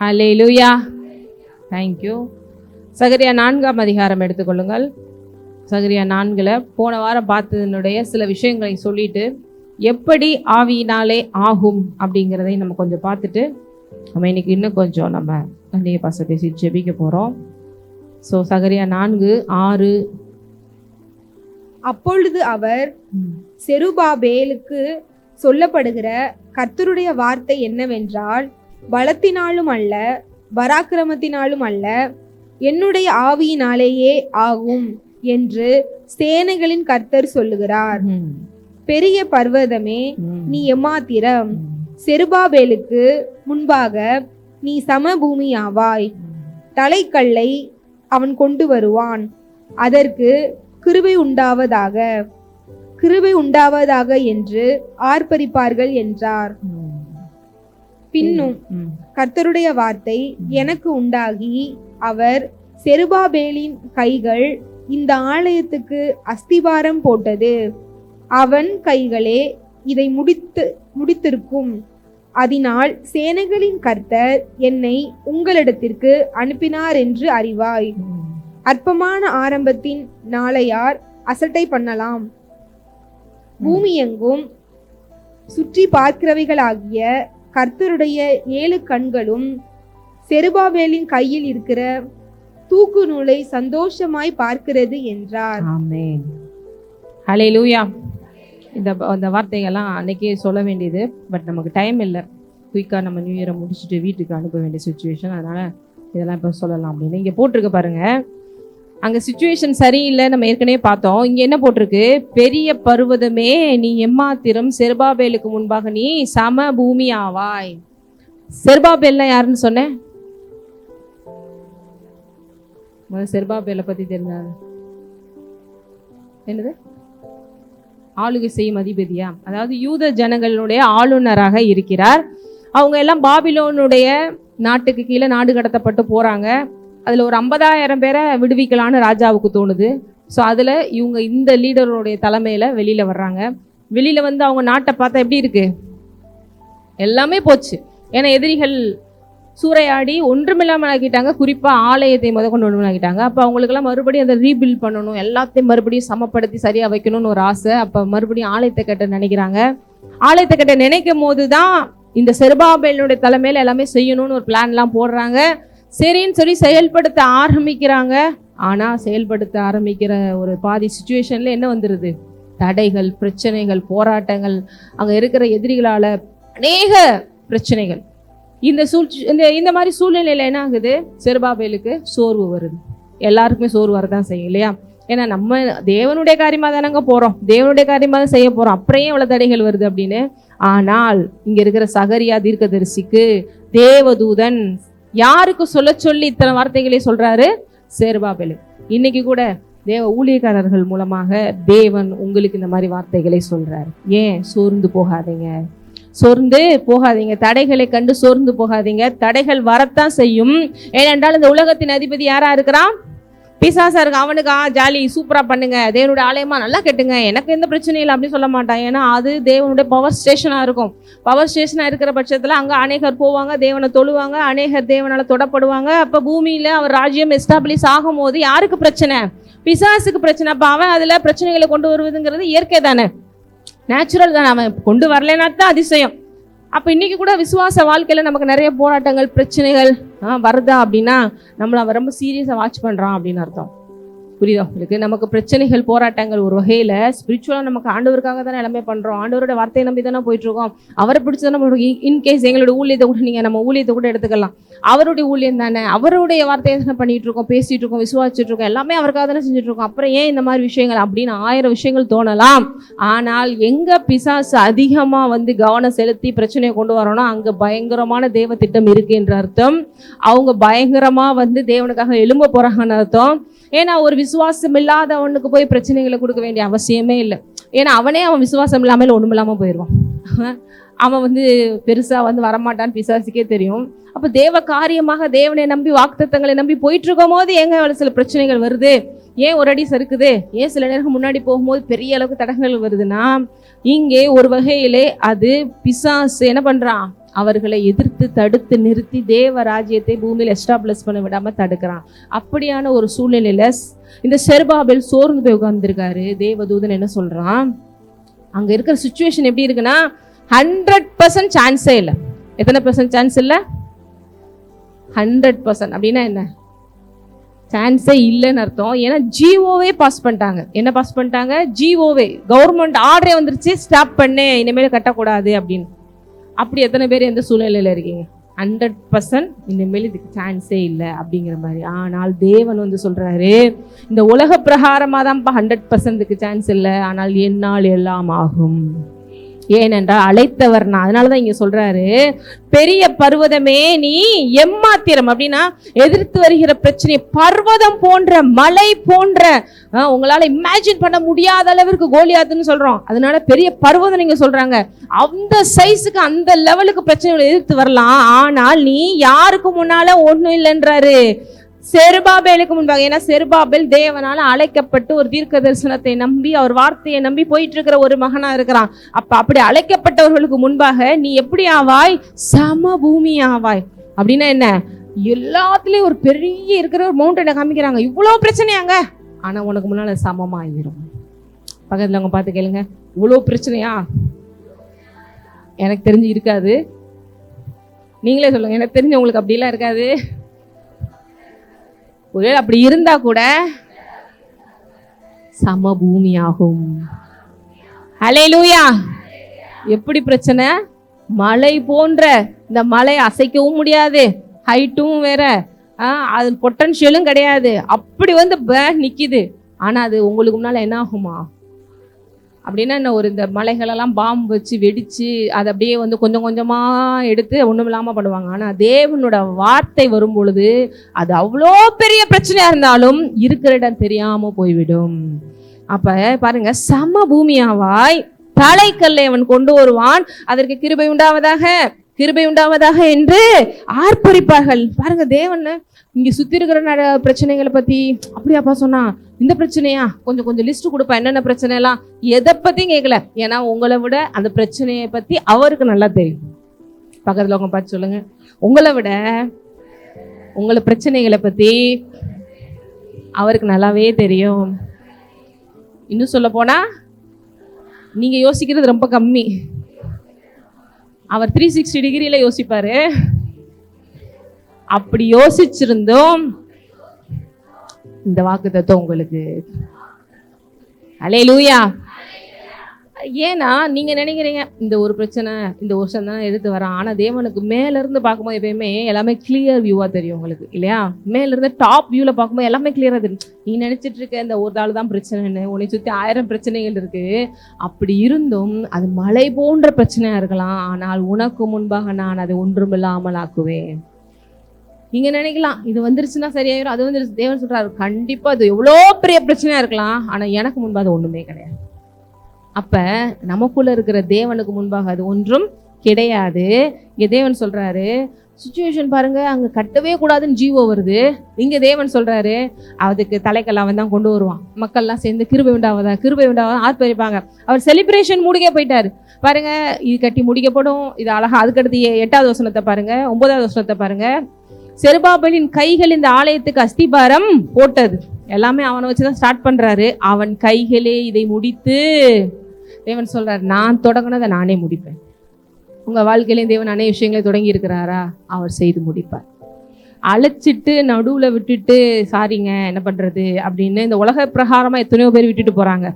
ஹல்லேலூயா. Thank you. சகரியா 4ஆம் அதிகாரம் எடுத்துக்கொள்ளுங்கள். சகரியா 4 போன வாரம் பார்த்ததனுடைய சில விஷயங்களை சொல்லிட்டு எப்படி ஆவியினாலே ஆகும் அப்படிங்கிறதை நம்ம கொஞ்சம் பார்த்துட்டு நம்ம இன்னைக்கு இன்னும் கொஞ்சம் நம்ம அந்நிய பாச பேசி ஜெபிக்க போகிறோம். ஸோ சகரியா 4:6. அப்பொழுது அவர் செருபாபேலுக்கு சொல்லப்படுகிற கர்த்தருடைய வார்த்தை என்னவென்றால், பலத்தினாலும் அல்ல பராக்கிரமத்தினாலும் அல்ல, என்னுடைய ஆவியினாலேயே ஆகும் என்று சேனைகளின் கர்த்தர் சொல்லுகிறார். பெரிய பர்வதமே, நீ எம்மாத்திரம், செருபாபேலுக்கு முன்பாக நீ சமபூமியாவாய். தலைக்கல்லை அவன் கொண்டு வருவான், அதற்கு கிருபை உண்டாவதாக கிருபை உண்டாவதாக என்று ஆர்ப்பரிப்பார்கள் என்றார். பின்னும் கர்த்தருடைய வார்த்தை எனக்கு உண்டாகி, அவர் செருபாபேலின் கைகள் இந்த ஆலயத்துக்கு அஸ்திபாரம் போட்டது, அவன் கைகளே இதை முடித்திருக்கும். அதனால் சேனைகளின் கர்த்தர் என்னை உங்களிடத்திற்கு அனுப்பினார் என்று அறிவாய். அற்பமான ஆரம்பத்தின் நாளையார் அசட்டை பண்ணலாம். பூமி எங்கும் சுற்றி பார்க்கிறவைகளாகிய கர்த்தருடைய 7 கண்களும் செருபாபேலின் கையில் இருக்கிற தூக்கு நூலை சந்தோஷமாய் பார்க்கிறது என்றார். ஆமென். ஹல்லேலூயா. இந்த வார்த்தைகள்லாம் அன்னைக்கே சொல்ல வேண்டியது, பட் நமக்கு டைம் இல்லை. குயிக்காக நம்ம நியூ இயரை முடிச்சுட்டு வீட்டுக்கு அனுப்ப வேண்டிய சுச்சுவேஷன், அதனால் இதெல்லாம் இப்போ சொல்லலாம் அப்படின்னு. இங்கே போட்டிருக்க பாருங்க, அங்கே சுச்சுவேஷன் சரியில்லை, நம்ம ஏற்கனவே பார்த்தோம். இங்கே என்ன போட்டிருக்கு? பெரிய பர்வதமே நீ எம்மாத்திரம், செருபாபேலுக்கு முன்பாக நீ சம பூமி ஆவாய். செருபாபேல்னா யாருன்னு சொன்னேன்? செருபாபேலை பற்றி தெரிஞ்சாது என்னது? ஆளுகை செய்யும் அதிபதியா? அதாவது யூத ஜனங்களுடைய ஆளுநராக இருக்கிறார். அவங்க எல்லாம் பாபிலோனுடைய நாட்டுக்கு கீழே நாடு கடத்தப்பட்டு போறாங்க. அதில் ஒரு 50,000 பேரை விடுவிக்கலான்னு ராஜாவுக்கு தோணுது. ஸோ அதில் இவங்க இந்த லீடருடைய தலைமையில் வெளியில் வர்றாங்க. வெளியில் வந்து அவங்க நாட்டை பார்த்தா எப்படி இருக்கு? எல்லாமே போச்சு. ஏன்னா எதிரிகள் சூறையாடி ஒன்றுமில்லாமல் ஆக்கிட்டாங்க. குறிப்பாக ஆலயத்தை கொண்டு ஒன்றுமில்லாக்கிட்டாங்க. அப்போ அவங்களுக்கெல்லாம் மறுபடியும் அதை ரீபில்ட் பண்ணணும், எல்லாத்தையும் மறுபடியும் சமப்படுத்தி சரியாக வைக்கணும்னு ஒரு ஆசை. அப்போ மறுபடியும் ஆலயத்தை கட்ட நினைக்கிறாங்க. ஆலயத்தை கட்ட நினைக்கும் போது தான் இந்த செருபாபேலுடைய தலைமையில் எல்லாமே செய்யணும்னு ஒரு பிளான்லாம் போடுறாங்க. சரின்னு சொல்லி செயல்படுத்த ஆரம்பிக்கிறாங்க. ஆனால் செயல்படுத்த ஆரம்பிக்கிற ஒரு பாதி சுச்சுவேஷனில் என்ன வந்துடுது? தடைகள், பிரச்சனைகள், போராட்டங்கள், அங்கே இருக்கிற எதிரிகளால் அநேக பிரச்சனைகள். இந்த மாதிரி சூழ்நிலையில் என்ன ஆகுது? செருபாபேலுக்கு சோர்வு வருது. எல்லாருக்குமே சோர்வு வரதான் செய்யும் இல்லையா? ஏன்னா நம்ம தேவனுடைய காரியமாக தானங்க போகிறோம், தேவனுடைய காரியமாக தான் செய்ய போகிறோம், அப்புறம் எவ்வளோ தடைகள் வருது அப்படின்னு. ஆனால் இங்கே இருக்கிற சகரியா தீர்க்கதரிசிக்கு தேவதூதன் யாருக்கு சொல்லி இத்தனை வார்த்தைகளை சொல்றாரு? செருபாபேலு. இன்னைக்கு கூட தேவ ஊழியக்காரர்கள் மூலமாக தேவன் உங்களுக்கு இந்த மாதிரி வார்த்தைகளை சொல்றாரு. ஏன் சோர்ந்து போகாதீங்க, சோர்ந்து போகாதீங்க, தடைகளை கண்டு சோர்ந்து போகாதீங்க. தடைகள் வரத்தான் செய்யும். ஏனென்றால் இந்த உலகத்தின் அதிபதி யாரா இருக்கிறான்? பிசாசா இருக்கு. அவனுக்கு ஜாலி, சூப்பரா பண்ணுங்க, தேவனுடைய ஆலயமா நல்லா கட்டுங்க, எனக்கு எந்த பிரச்சனையும் இல்லை அப்படின்னு சொல்ல மாட்டான். ஏன்னா அது தேவனுடைய பவர் ஸ்டேஷனா இருக்கும். பவர் ஸ்டேஷனா இருக்கிற பட்சத்துல அங்க அநேகர் போவாங்க, தேவனை தொழுவாங்க, அநேகர் தேவனால தொடப்படுவாங்க. அப்ப பூமியில அவர் ராஜ்யம் எஸ்டாப்ளிஷ் ஆகும் போது யாருக்கு பிரச்சனை? பிசாசுக்கு பிரச்சனை. அப்ப அவன் அதுல பிரச்சனைகளை கொண்டு வருவதுங்கிறது இயற்கை தானே, நேச்சுரல் தானே. அவன் கொண்டு வரலன்னா தான் அதிசயம். அப்போ இன்னைக்கு கூட விசுவாச வாழ்க்கையில் நமக்கு நிறைய போராட்டங்கள், பிரச்சனைகள் வருதா அப்படின்னா நம்மளை அவன் ரொம்ப சீரியஸாக வாட்ச் பண்ணுறான் அப்படின்னு அர்த்தம். புரியுதா உங்களுக்கு? நமக்கு பிரச்சனைகள், போராட்டங்கள் ஒரு வகையில் ஸ்பிரிச்சுவலாக நமக்கு ஆண்டவருக்காக தானே எல்லாமே பண்ணுறோம். ஆண்டவரோட வார்த்தையை நம்பி தானே போயிட்டுருக்கோம். அவரை பிடிச்சி தானே நம்ம இன்கேஸ் எங்களோட ஊழியத்தை கூட நீங்கள் நம்ம ஊழியத்தை கூட எடுத்துக்கலாம். அவருடைய ஊழியம் தானே, அவருடைய வார்த்தையை தானே பண்ணிகிட்டு இருக்கோம், பேசிகிட்டு இருக்கோம், விசுவாசிச்சுட்டு இருக்கோம், எல்லாமே அவருக்காக தானே செஞ்சுட்டு இருக்கோம். அப்புறம் ஏன் இந்த மாதிரி விஷயங்கள் அப்படின்னு 1000 விஷயங்கள் தோணலாம். ஆனால் எங்கே பிசாசு அதிகமாக வந்து கவனம் செலுத்தி பிரச்சனையை கொண்டு வரணும், அங்கே பயங்கரமான தேவ திட்டம் இருக்கு என்ற அர்த்தம். அவங்க பயங்கரமாக வந்து தேவனுக்காக எழும்ப போகிறாங்கன்னு அர்த்தம். ஏன்னா ஒரு விசுவாசம் இல்லாதவனுக்கு போய் பிரச்சனைகளை கொடுக்க வேண்டிய அவசியமே இல்லை. ஏன்னா அவன் விசுவாசம் இல்லாமல் ஒன்றும் இல்லாமல் போயிடுவான். அவன் வந்து பெருசாக வந்து வரமாட்டான்னு பிசாசுக்கே தெரியும். அப்போ தேவ காரியமாக தேவனை நம்பி வாக்குத்தத்தங்களை நம்பி போயிட்டு இருக்கும் போது எங்க சில பிரச்சனைகள் வருது? ஏன் ஒரு அடி சறுக்குது? ஏன் சில நேரம் முன்னாடி போகும்போது பெரிய அளவுக்கு தடங்கள் வருதுன்னா, இங்கே ஒரு வகையிலே அது பிசாசு என்ன பண்றான்? அவர்களை எதிர்த்து தடுத்து நிறுத்தி தேவ ராஜ்யத்தை பூமியில் எஸ்டாப்ளிஷ் பண்ண விடாம தடுக்கிறான். அப்படியான ஒரு சூழ்நிலையில இந்த செருபாபேல் சோர்ந்து போய் உட்கார்ந்துருக்காரு. தேவதூதன் என்ன சொல்றான், அங்க இருக்கிற சுச்சுவேஷன் எப்படி இருக்குன்னா 100% சான்ஸே இல்லை. எத்தனை % சான்ஸ் இல்லை? 100%. அப்படின்னா என்ன? சான்ஸே இல்லைன்னு அர்த்தம். ஏன்னா ஜிஓவே பாஸ் பண்ணிட்டாங்க. என்ன பாஸ் பண்ணிட்டாங்க? ஜிஓவே, கவர்மெண்ட் ஆர்டரே வந்துருச்சு, ஸ்டாப் பண்ணு, இனிமேல் கட்டக்கூடாது அப்படின்னு. அப்படி எத்தனை பேர் எந்த சூழ்நிலையில இருக்கீங்க? 100% இனிமேல் இதுக்கு சான்ஸே இல்லை அப்படிங்கிற மாதிரி. ஆனால் தேவன் வந்து சொல்றாரு, இந்த உலக பிரகாரமாக தான்ப்பா 100%க்கு சான்ஸ் இல்லை, ஆனால் என்னால் எல்லாம் ஆகும். ஏனென்றால் அழைத்தவர் நான். அதனாலதான் இங்க சொல்றாரு, பெரிய பர்வதமே நீ எம்மாத்திரம். அப்படின்னா எதிர்த்து வருகிற பிரச்சனை பர்வதம் போன்ற, மலை போன்ற, உங்களால இமேஜின் பண்ண முடியாத அளவிற்கு கோலியாத்துன்னு சொல்றோம். அதனால பெரிய பர்வதம் நீங்க சொல்றாங்க. அந்த சைஸுக்கு அந்த லெவலுக்கு பிரச்சனைகளை எதிர்த்து வரலாம். ஆனால் நீ யாருக்கு முன்னால ஒண்ணும் இல்லைன்றாரு, செருபாபேலுக்கு முன்பாக. ஏன்னா செருபாபேல் தேவனால அழைக்கப்பட்டு ஒரு தீர்க்க தரிசனத்தை நம்பி அவர் வார்த்தையை நம்பி போயிட்டு இருக்கிற ஒரு மகனா இருக்கிறான். அப்ப அப்படி அழைக்கப்பட்டவர்களுக்கு முன்பாக நீ எப்படி ஆவாய்? சமபூமி ஆவாய். அப்படின்னா என்ன? எல்லாத்துலயும் ஒரு பெரிய இருக்கிற ஒரு மவுண்டனை காமிக்கிறாங்க, இவ்வளவு பிரச்சனையாங்க, ஆனா உனக்கு முன்னால சமமாயிரும். பக்கத்துல அவங்க பார்த்து கேளுங்க, இவ்வளவு பிரச்சனையா? எனக்கு தெரிஞ்சு இருக்காது. நீங்களே சொல்லுங்க, எனக்கு தெரிஞ்சு உங்களுக்கு அப்படிலாம் இருக்காது. ஒருவேளை அப்படி இருந்தா கூட சமபூமியாகும். ஹல்லேலூயா. எப்படி பிரச்சனை? மலை போன்ற, இந்த மலை அசைக்கவும் முடியாது, ஹைட்டும் வேற, அது பொட்டன்ஷியலும் கிடையாது, அப்படி வந்து நிக்குது. ஆனா அது உங்களுக்கு முன்னால என்ன ஆகுமா? அப்படின்னா என்ன? ஒரு இந்த மலைகளெல்லாம் பாம்பு வச்சு வெடிச்சு அதை அப்படியே வந்து கொஞ்சம் கொஞ்சமா எடுத்து ஒண்ணும் இல்லாம பண்ணுவாங்க. ஆனா தேவனோட வார்த்தை வரும் பொழுது அது அவ்வளோ பெரிய பிரச்சனையா இருந்தாலும் இருக்கிற இடம் தெரியாம போய்விடும். அப்ப பாருங்க, சமபூமியாவாய் தலைக்கல்லை அவன் கொண்டு வருவான், அதற்கு கிருபை உண்டாவதாக, கிருபை உண்டாவதாக என்று ஆர்ப்பரிப்பார்கள். பாருங்க, தேவன் இங்க சுத்தி இருக்கிற பிரச்சனைகளை பத்தி அப்படியாப்பா சொன்னா, இந்த பிரச்சனையா, கொஞ்சம் கொஞ்சம் லிஸ்ட் கொடுப்பா, என்னென்ன பிரச்சனை எல்லாம், எதை பத்தியும் கேட்கல. ஏன்னா உங்களை விட அந்த பிரச்சனையை பத்தி அவருக்கு நல்லா தெரியும். பக்கத்துல உங்க பார்த்து சொல்லுங்க, உங்களை விட உங்களை பிரச்சனைகளை பத்தி அவருக்கு நல்லாவே தெரியும். இன்னும் சொல்ல போனா நீங்க யோசிக்கிறது ரொம்ப கம்மி, அவர் 360 டிகிரியில யோசிப்பாரு. அப்படி யோசிச்சிருந்தோம் இந்த வாக்குத்தத்தம் உங்களுக்கு. அல்லேலூயா. ஏன்னா நீங்க நினைக்கிறீங்க இந்த ஒரு பிரச்சனை இந்த வருஷம் தான் எடுத்து வரான், ஆனா தேவனுக்கு மேல இருந்து பார்க்கும்போது எப்பயுமே எல்லாமே கிளியர் வியூவா தெரியும் உங்களுக்கு, இல்லையா? மேல இருந்து டாப் வியூல பார்க்கும்போது எல்லாமே கிளியரா தெரியும். நீ நினைச்சிட்டு இருக்க இந்த ஒரு ஆள் தான் பிரச்சனைன்னு, உன்னை சுத்தி 1000 பிரச்சனைகள் இருக்கு. அப்படி இருந்தும் அது மலை போன்ற பிரச்சனையா இருக்கலாம், ஆனால் உனக்கு முன்பாக நான் அதை ஒன்றுமில்லாமல் ஆக்குவேன். நீங்க நினைக்கலாம் இது வந்துருச்சுன்னா சரியாயிரும், அது வந்துருச்சு. தேவன் சொல்றாரு, கண்டிப்பா அது எவ்வளோ பெரிய பிரச்சனையா இருக்கலாம், ஆனா எனக்கு முன்பாக அது ஒண்ணுமே கிடையாது. அப்ப நமக்குள்ள இருக்கிற தேவனுக்கு முன்பாக அது ஒன்றும் கிடையாது. இங்க தேவன் சொல்றாரு, சுச்சுவேஷன் பாருங்க, அங்க கட்டவே கூடாதுன்னு ஜீவோ வருது, இங்க தேவன் சொல்றாரு அதுக்கு தலைக்கெல்லாம் அவன் தான் கொண்டு வருவான். மக்கள்லாம் சேர்ந்து கிருபை உண்டாவதா, கிருபை உண்டாவதா ஆர்ப்பரிப்பாங்க. அவர் செலிப்ரேஷன் முடிக்க போயிட்டாரு. பாருங்க, இது கட்டி முடிக்கப்படும், இது அழகா. அதுக்கடுத்து 8வது வசனத்தை பாருங்க, 9வது வசனத்தை பாருங்க. செருபாபேலின் கைகள் இந்த ஆலயத்துக்கு அஸ்திபாரம் போட்டது. எல்லாமே அவனை வச்சுதான் ஸ்டார்ட் பண்றாரு. அவன் கைகளே இதை முடித்து, தேவன் சொல்றாரு, நான் தொடங்கினதை நானே முடிப்பேன். உங்க வாழ்க்கையிலேயும் தேவன் அநேக விஷயங்களை தொடங்கி இருக்கிறாரா? அவர் செய்து முடிப்பார். அழைச்சிட்டு நடுவுல விட்டுட்டு சாரிங்க என்ன பண்றது அப்படின்னு இந்த உலக பிரகாரமா எத்தனையோ பேர் விட்டுட்டு போறாங்க,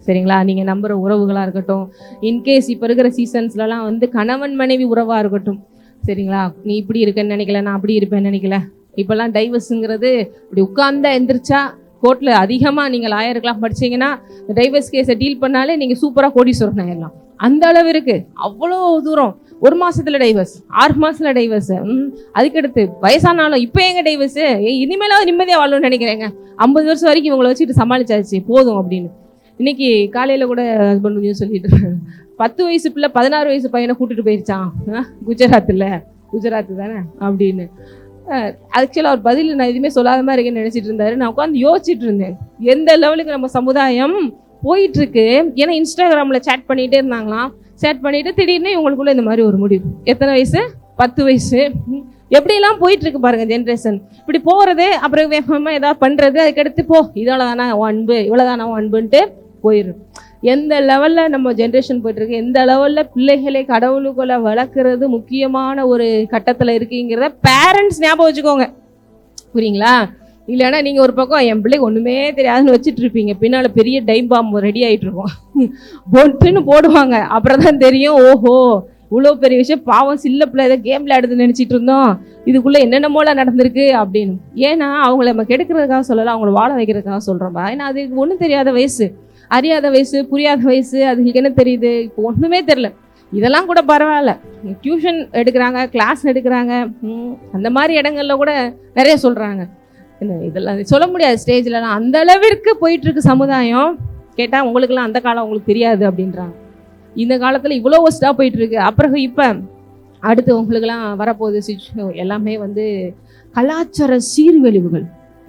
சரிங்களா? நீங்க நம்புற உறவுகளா இருக்கட்டும், இன்கேஸ் இப்ப இருக்கிற சீசன்ஸ்லாம் வந்து கணவன் மனைவி உறவா இருக்கட்டும், சரிங்களா? நீ இப்படி இருக்கன்னு நினைக்கல, நான் அப்படி இருப்பேன்னு நினைக்கல. இப்பெல்லாம் டைவர்ஸுங்கிறது இப்படி உட்கார்ந்தா எந்திரிச்சா கோர்ட்ல அதிகமா நீங்க லாயருக்கெல்லாம் படிச்சீங்கன்னா டைவர்ஸ் கேஸை டீல் பண்ணாலே நீங்க சூப்பரா கோடீஸ்வரன் ஆயிடலாம். அந்த அளவு இருக்கு, அவ்வளோ தூரம். 1 மாசத்துல டைவர்ஸ், 6 மாசத்துல டைவர்ஸ், அதுக்கடுத்து வயசானாலும் இப்ப எங்க டைவர்ஸ், இனிமேலாவது நிம்மதியா வாழணும்னு நினைக்கிறேங்க. 50 வருஷம் வரைக்கும் இவங்களை வச்சுட்டு சமாளிச்சாச்சு போதும் அப்படின்னு. இன்னைக்கு காலையில கூட ஹஸ்பண்ட் சொல்லிட்டு 10 வயசு பிள்ளை 16 வயசு பையனை கூட்டிட்டு போயிருச்சான் குஜராத் தானே அப்படின்னு. ஆக்சுவலாக அவர் பதில் நான் எதுவுமே சொல்லாத மாதிரி இருக்கேன்னு நினைச்சிட்டு இருந்தாரு. நான் உட்காந்து யோசிச்சுட்டு இருந்தேன், எந்த லெவலுக்கு நம்ம சமுதாயம் போயிட்டு இருக்கு. ஏன்னா இன்ஸ்டாகிராம்ல சேட் பண்ணிட்டே இருந்தாங்களாம், செட் பண்ணிட்டு திடீர்னு இவங்களுக்குள்ள இந்த மாதிரி ஒரு முடிவு. எத்தனை வயசு? 10 வயசு. எப்படிலாம் போயிட்டு இருக்கு பாருங்க ஜென்ரேஷன். இப்படி போறது, அப்புறம் வேகமா ஏதாவது பண்றது, அதுக்கடுத்து போ இவ்வளோ தானே அன்பு, இவ்வளோ தானே அன்புன்ட்டு போயிடும். எந்த லெவல்ல நம்ம ஜென்ரேஷன் போயிட்டு இருக்கு, எந்த லெவல்ல பிள்ளைகளை கடவுளுக்குள்ள வளர்க்குறது முக்கியமான ஒரு கட்டத்துல இருக்குங்கிறத பேரண்ட்ஸ் ஞாபகம் வச்சுக்கோங்க. புரியுங்களா? இல்லைன்னா நீங்க ஒரு பக்கம் என் பிள்ளைக்கு ஒண்ணுமே தெரியாதுன்னு வச்சுட்டு இருப்பீங்க, பின்னால பெரிய டைம் பாம்பு ரெடி ஆயிட்டு இருக்கோம். பொட்டுன்னு போடுவாங்க, அப்புறம் தான் தெரியும் ஓஹோ இவ்வளோ பெரிய விஷயம், பாவம் சில்ல பிள்ளை ஏதோ கேம் விளையாடுதுன்னு நினைச்சிட்டு இருந்தோம், இதுக்குள்ள என்னென்னமோலாம் நடந்திருக்கு அப்படின்னு. ஏன்னா அவங்கள நம்ம கெடுக்கிறதுக்காக சொல்லலாம், அவங்கள வாழ வைக்கிறதுக்காக சொல்றோம்பா. ஏன்னா அது ஒன்றும் தெரியாத வயசு, அறியாத வயசு, புரியாத வயசு, அதுக்கு என்ன தெரியுது? இப்போ ஒன்றுமே தெரியல. இதெல்லாம் கூட பரவாயில்ல, டியூஷன் எடுக்கிறாங்க, கிளாஸ் எடுக்கிறாங்க, அந்த மாதிரி இடங்கள்ல கூட நிறைய சொல்றாங்க. இதெல்லாம் சொல்ல முடியாது ஸ்டேஜ்லலாம். அந்த அளவிற்கு போயிட்டு இருக்கு சமுதாயம். கேட்டால் உங்களுக்குலாம் அந்த காலம் உங்களுக்கு தெரியாது அப்படின்றாங்க. இந்த காலத்தில் இவ்வளோ ஒஸ்ட்டாக போயிட்டு இருக்கு. அப்புறம் இப்போ அடுத்து உங்களுக்கெல்லாம் வரப்போகுது எல்லாமே கலாச்சார சீர்கழிவுகள்.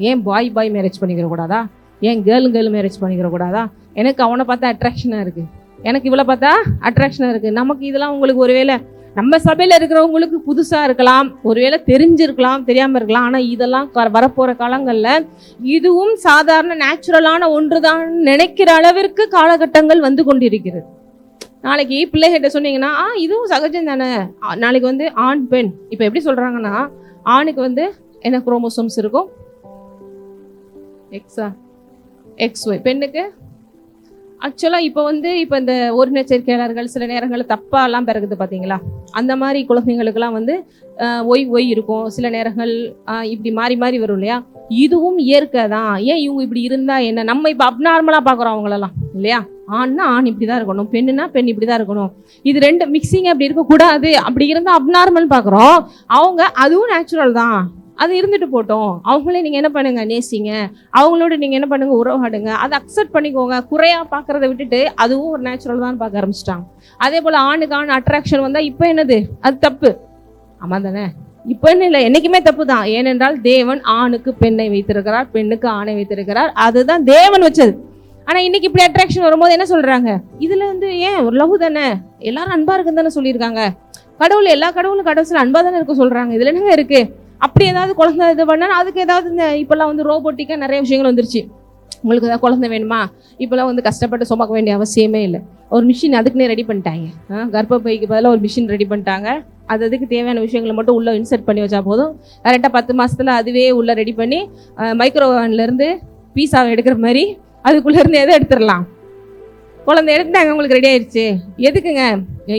ஏன் பாய் பாய் மேரேஜ் பண்ணிக்கிற கூடாதா? ஏன் கேர்ள் மேரேஜ் பண்ணிக்கிற கூடாதா? எனக்கு அவனை பார்த்தா அட்ராக்ஷனாக இருக்குது, எனக்கு இவ்வளோ பார்த்தா அட்ராக்ஷனாக இருக்குது. நமக்கு இதெல்லாம் உங்களுக்கு ஒருவேளை நம்ம சபையில் இருக்கிறவங்களுக்கு புதுசாக இருக்கலாம், ஒருவேளை தெரிஞ்சிருக்கலாம், தெரியாமல் இருக்கலாம். ஆனால் இதெல்லாம் வரப்போகிற காலங்களில் இதுவும் சாதாரண நேச்சுரலான ஒன்று தான் நினைக்கிற அளவிற்கு காலகட்டங்கள் வந்து கொண்டிருக்கிறது. நாளைக்கு பிள்ளைகிட்ட சொன்னீங்கன்னா இதுவும் சகஜம் தானே. நாளைக்கு ஆண் பெண் இப்போ எப்படி சொல்கிறாங்கன்னா, ஆணுக்கு என்ன குரோமோசோம்ஸ் இருக்கும்? XY. பெண்ணுக்கு ஆக்சுவலாக இப்போ இந்த ஒருநெச்சரிக்கையாளர்கள் சில நேரங்களில் தப்பாலாம் பிறகுது பார்த்தீங்களா? அந்த மாதிரி குழந்தைங்களுக்கெல்லாம் ஒய் இருக்கும். சில நேரங்கள் இப்படி மாறி மாறி வரும் இல்லையா? இதுவும் இயற்கை தான். ஏன் இவங்க இப்படி இருந்தா என்ன? நம்ம இப்போ அப்நார்மலாக பார்க்குறோம் அவங்களெல்லாம் இல்லையா? ஆண்னா ஆண் இப்படி தான் இருக்கணும், பெண்ணுனா பெண் இப்படி தான் இருக்கணும், இது ரெண்டு மிக்சிங் அப்படி இருக்கக்கூடாது, அப்படி இருந்தால் அப்நார்மல் பார்க்குறோம். அவங்க அதுவும் நேச்சுரல் தான், அது இருந்துட்டு போட்டோம். அவங்களே நீங்கள் என்ன பண்ணுங்க, நேசிங்க, அவங்களோட நீங்கள் என்ன பண்ணுங்க, உறவாடுங்க, அதை அக்செப்ட் பண்ணிக்கோங்க. குறையா பார்க்கறத விட்டுட்டு அதுவும் ஒரு நேச்சுரல் தான் பார்க்க ஆரம்பிச்சிட்டாங்க. அதே போல் ஆணுக்கு ஆண் அட்ராக்ஷன் வந்தால் இப்போ என்னது, அது தப்பு. ஆமாம் தானே? இப்போ என்ன இல்லை, என்றைக்குமே தப்பு தான். ஏனென்றால் தேவன் ஆணுக்கு பெண்ணை வைத்திருக்கிறார், பெண்ணுக்கு ஆணை வைத்திருக்கிறார், அதுதான் தேவன் வச்சது. ஆனால் இன்னைக்கு இப்படி அட்ராக்ஷன் வரும்போது என்ன சொல்றாங்க, இதுல ஏன் ஒரு லவ் தானே, எல்லாரும் அன்பா இருக்குன்னு தானே சொல்லியிருக்காங்க, கடவுள் எல்லா கடவுளும் கடைசியில் அன்பா தானே இருக்க சொல்றாங்க, இதுல என்னங்க இருக்கு? அப்படி ஏதாவது குழந்தை இது பண்ணா அதுக்கு ஏதாவது இப்பெல்லாம் ரோபோட்டிக்கா நிறைய விஷயங்கள் வந்துருச்சு. உங்களுக்கு ஏதாவது குழந்தை வேணுமா, இப்பெல்லாம் கஷ்டப்பட்டு சுமக்க வேண்டிய அவசியமே இல்லை. ஒரு மிஷின் அதுக்குன்னே ரெடி பண்ணிட்டாங்க. கர்ப்பப்பைக்கு பதிலாக ஒரு மிஷின் ரெடி பண்ணிட்டாங்க. அதுக்கு தேவையான விஷயங்களை மட்டும் உள்ள இன்சர்ட் பண்ணி வச்சா போதும், கரெக்டாக 10 மாசத்துல அதுவே உள்ள ரெடி பண்ணி மைக்ரோவேவன்ல இருந்து பீஸாவை எடுக்கிற மாதிரி அதுக்குள்ள இருந்து எதை எடுத்துடலாம். குழந்தை எடுத்துட்டாங்க, உங்களுக்கு ரெடி ஆயிடுச்சு. எதுக்குங்க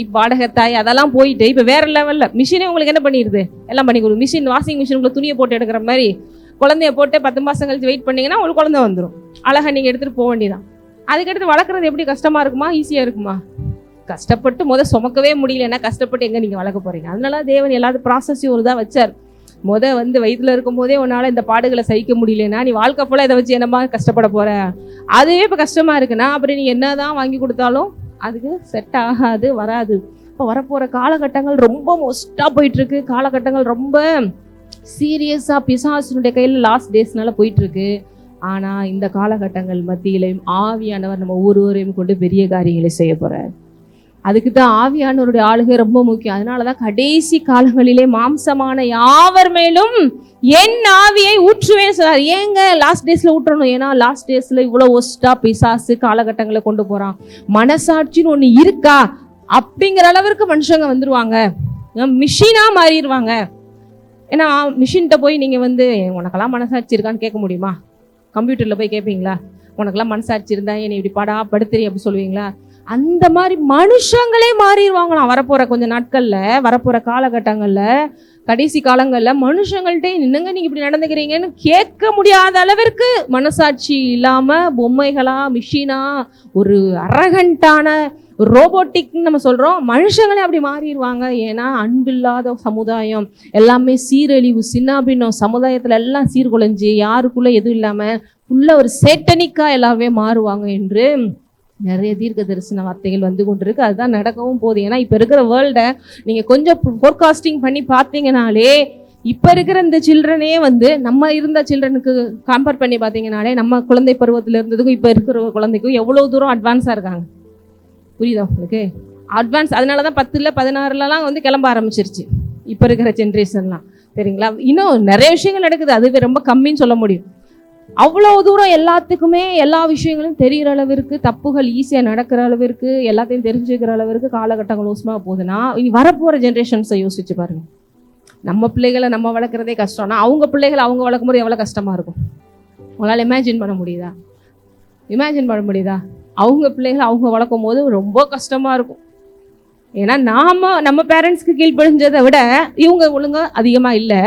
இப்போ வாடகை தாய் அதெல்லாம் போயிட்டு இப்போ வேற லெவல்ல மிஷினே உங்களுக்கு என்ன பண்ணிடுது, எல்லாம் பண்ணி கொடுக்கும். மிஷின், வாஷிங் மிஷின் உங்களை துணியை போட்டு எடுக்கிற மாதிரி குழந்தைய போட்டு 10 மாசம் கழிச்சு வெயிட் பண்ணீங்கன்னா உங்களுக்கு குழந்தை வந்துடும். அழகா நீங்க எடுத்துட்டு போக வேண்டியதான். அதுக்கடுத்து வளர்க்குறது எப்படி கஷ்டமா இருக்குமா, ஈஸியா இருக்குமா? கஷ்டப்பட்டு சுமக்கவே முடியலன்னா கஷ்டப்பட்டு எங்க நீங்க வளர்க்க போறீங்க? அதனால தேவன் எல்லாரும் ப்ராசஸையும் ஒரு தான் வச்சார். வயிற்றுல இருக்கும் போதே உன்னால இந்த பாடுகளை சகிக்க முடியலன்னா நீ வாழ்க்கை போல இதை வச்சு என்னமா கஷ்டப்பட போற? அதுவே இப்போ கஷ்டமா இருக்குன்னா அப்புறம் நீ என்னதான் வாங்கி கொடுத்தாலும் அதுக்கு செட் ஆகாது, வராது. இப்போ வரப்போற காலகட்டங்கள் ரொம்ப மோஸ்டா போயிட்டு இருக்கு. காலகட்டங்கள் ரொம்ப சீரியஸா பிசாசுனுடைய கையில் லாஸ்ட் டேஸ்னால போயிட்டு இருக்கு. ஆனா இந்த காலகட்டங்கள் மத்தியிலையும் ஆவியானவர் நம்ம ஒருவரையும் கொண்டு பெரிய காரியங்களை செய்ய போறார். அதுக்கு தான் ஆவியானவருடைய ஆளுகை ரொம்ப முக்கியம். அதனாலதான் கடைசி காலங்களிலே மாம்சமான யாவர் மேலும் என் ஆவியை ஊற்றுவேன் சொல்றார். ஏங்க லாஸ்ட் டேஸ்ல ஊற்றணும்? ஏன்னா லாஸ்ட் டேஸ்ல இவ்வளவு ஒஸ்டா பிசாசு காலகட்டங்களை கொண்டு போறான். மனசாட்சின்னு ஒண்ணு இருக்கா அப்படிங்கிற அளவிற்கு மனுஷங்க வந்துருவாங்க, மிஷினா மாறிடுவாங்க. ஏன்னா மிஷின்கிட்ட போய் நீங்க உனக்கெல்லாம் மனசாட்சி இருக்கான்னு கேட்க முடியுமா? கம்ப்யூட்டர்ல போய் கேட்பீங்களா? உனக்கெல்லாம் மனசாட்சி இருந்தா என்னை இப்படி பாடா படுத்துறீ அப்படி சொல்லுவீங்களா? அந்த மாதிரி மனுஷங்களே மாறிடுவாங்களாம். வரப்போற கொஞ்ச நாட்கள்ல, வரப்போற காலகட்டங்கள்ல, கடைசி காலங்கள்ல மனுஷங்கள்ட்டே என்னங்க நீங்க இப்படி நடந்துக்கிறீங்கன்னு கேட்க முடியாத அளவிற்கு மனசாட்சி இல்லாம பொம்மைகளா, மிஷினா, ஒரு அரகண்டான ரோபோட்டிக்னு நம்ம சொல்றோம், மனுஷங்களே அப்படி மாறிடுவாங்க. ஏன்னா அன்பில்லாத சமுதாயம், எல்லாமே சீரழிவு, சின்னாபின்னம், சமுதாயத்துல எல்லாம் சீர்குலைஞ்சு யாருக்குள்ள எதுவும் இல்லாம உள்ள ஒரு சேட்டனிக்கா எல்லாமே மாறுவாங்க என்று நிறைய தீர்க்க தரிசன வார்த்தைகள் வந்து கொண்டிருக்கு. அதுதான் நடக்கவும் போகுது. ஏன்னா இப்ப இருக்கிற வேர்ல்ட நீங்க கொஞ்சம் ஃபோர்காஸ்டிங் பண்ணி பார்த்தீங்கனாலே, இப்ப இருக்கிற இந்த சில்ட்ரனே நம்ம இருந்த சில்ட்ரனுக்கு கம்பேர் பண்ணி பார்த்தீங்கனாலே, நம்ம குழந்தை பருவத்தில் இருந்ததுக்கும் இப்ப இருக்கிற குழந்தைக்கும் எவ்வளவு தூரம் அட்வான்ஸா இருக்காங்க. புரியுதா உங்களுக்கு? அட்வான்ஸ். அதனால தான் 10ல் 16லலாம் வந்து கிளம்ப ஆரம்பிச்சிருச்சு இப்போ இருக்கிற ஜென்ரேஷன்லாம், சரிங்களா? இன்னும் நிறைய விஷயங்கள் நடக்குது, அது ரொம்ப கம்மின்னு சொல்ல முடியும். அவ்வளோ தூரம் எல்லாத்துக்குமே எல்லா விஷயங்களும் தெரிகிற அளவிற்கு, தப்புகள் ஈஸியாக நடக்கிற அளவிற்கு, எல்லாத்தையும் தெரிஞ்சுக்கிற அளவிற்கு காலகட்டங்கள் மோசமாக போகுதுன்னா இனி வரப்போகிற ஜென்ரேஷன்ஸை யோசிச்சு பாருங்க. நம்ம பிள்ளைகளை நம்ம வளர்க்குறதே கஷ்டம்னா அவங்க பிள்ளைகளை அவங்க வளர்க்கும் போது எவ்வளோ கஷ்டமாக இருக்கும். உங்களால் இமேஜின் பண்ண முடியுதா? அவங்க பிள்ளைகளை அவங்க வளர்க்கும் போது ரொம்ப கஷ்டமாக இருக்கும். ஏன்னா நம்ம பேரண்ட்ஸ்க்கு கீழ்ப்படிஞ்சதை விட இவங்க ஒழுங்கா அதிகமாக இல்லை.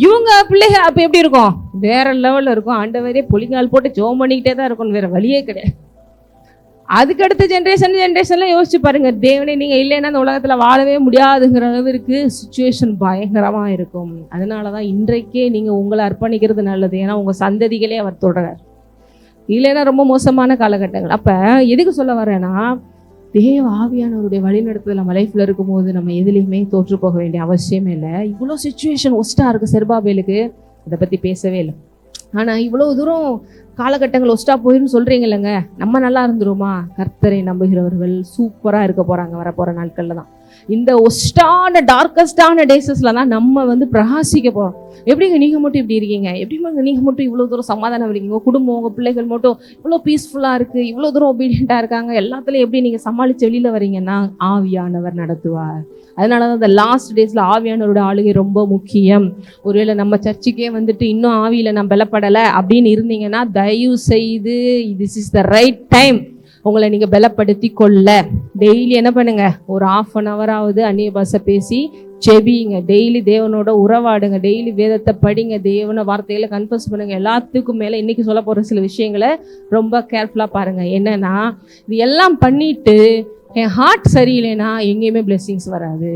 இவங்க பிள்ளைகள் அப்போ எப்படி இருக்கும்? வேற லெவலில் இருக்கும். ஆண்டவரே பொலிங்கால் போட்டு ஜோம் பண்ணிக்கிட்டே தான் இருக்கும், வேற வழியே கிடையாது. அதுக்கடுத்த ஜென்ரேஷன்ல யோசிச்சு பாருங்க, தேவனே நீங்கள் இல்லைன்னா அந்த உலகத்தில் வாழவே முடியாதுங்கிற அளவிற்கு சுச்சுவேஷன் பயங்கரமாக இருக்கும். அதனால தான் இன்றைக்கே நீங்கள் உங்களை அர்ப்பணிக்கிறது நல்லது. ஏன்னா உங்கள் சந்ததிகளே அவர் தொடரார். இல்லைன்னா ரொம்ப மோசமான காலகட்டங்கள். அப்போ எதுக்கு சொல்ல வரேன்னா, தேவ ஆவியானவருடைய வழிநடத்துதல் நம்ம லைஃப்பில் இருக்கும்போது நம்ம எதுலேயுமே தோற்று போக வேண்டிய அவசியமே இல்லை. இவ்வளோ சுச்சுவேஷன் ஒஸ்ட்டாக இருக்குது செருபாபேலுக்கு, அதை பற்றி பேசவே இல்லை. ஆனால் இவ்வளோ தூரம் காலகட்டங்கள் ஒஸ்ட்டாக போயிருந்து சொல்கிறீங்க இல்லைங்க, நம்ம நல்லா இருந்துருமா? கர்த்தரை நம்புகிறவர்கள் சூப்பராக இருக்க போகிறாங்க வரப்போகிற நாட்களில் தான். இந்த ஒஸ்டான டார்க்கஸ்டான டேஸஸில் தான் நம்ம வந்து பிரகாசிக்க போகிறோம். எப்படிங்க நீங்கள் மட்டும் இப்படி இருக்கீங்க? எப்படிங்க நீங்கள் மட்டும் இவ்வளோ தூரம் சமாதானம் இருக்கீங்க? குடும்பம் உங்கள் பிள்ளைகள் மட்டும் இவ்வளோ பீஸ்ஃபுல்லாக இருக்குது, இவ்வளோ தூரம் ஒபீடியண்ட்டாக இருக்காங்க, எல்லாத்துலேயும் எப்படி நீங்கள் சமாளித்து வெளியில் வரீங்கன்னா ஆவியானவர் நடத்துவார். அதனால தான் இந்த லாஸ்ட் டேஸில் ஆவியானவரோட ஆளுகை ரொம்ப முக்கியம். ஒருவேளை நம்ம சர்ச்சுக்கே வந்துட்டு இன்னும் ஆவியில் நான் பலப்படலை அப்படின்னு இருந்தீங்கன்னா தயவு செய்து this is the right time உங்களை நீங்கள் பலப்படுத்தி கொள்ள. டெய்லி என்ன பண்ணுங்க, ஒரு 1/2 hour அந்நிய பாஷை பேசி செபிங்க, டெய்லி தேவனோட உறவாடுங்க, டெய்லி வேதத்தை படிங்க, தேவன வார்த்தைகளை கன்ஃபர்ஸ் பண்ணுங்க. எல்லாத்துக்கும் மேலே இன்னைக்கு சொல்ல போகிற சில விஷயங்களை ரொம்ப கேர்ஃபுல்லாக பாருங்க. என்னன்னா, இது எல்லாம் பண்ணிட்டு என் ஹார்ட் சரியில்லைன்னா எங்கேயுமே பிளெஸிங்ஸ் வராது.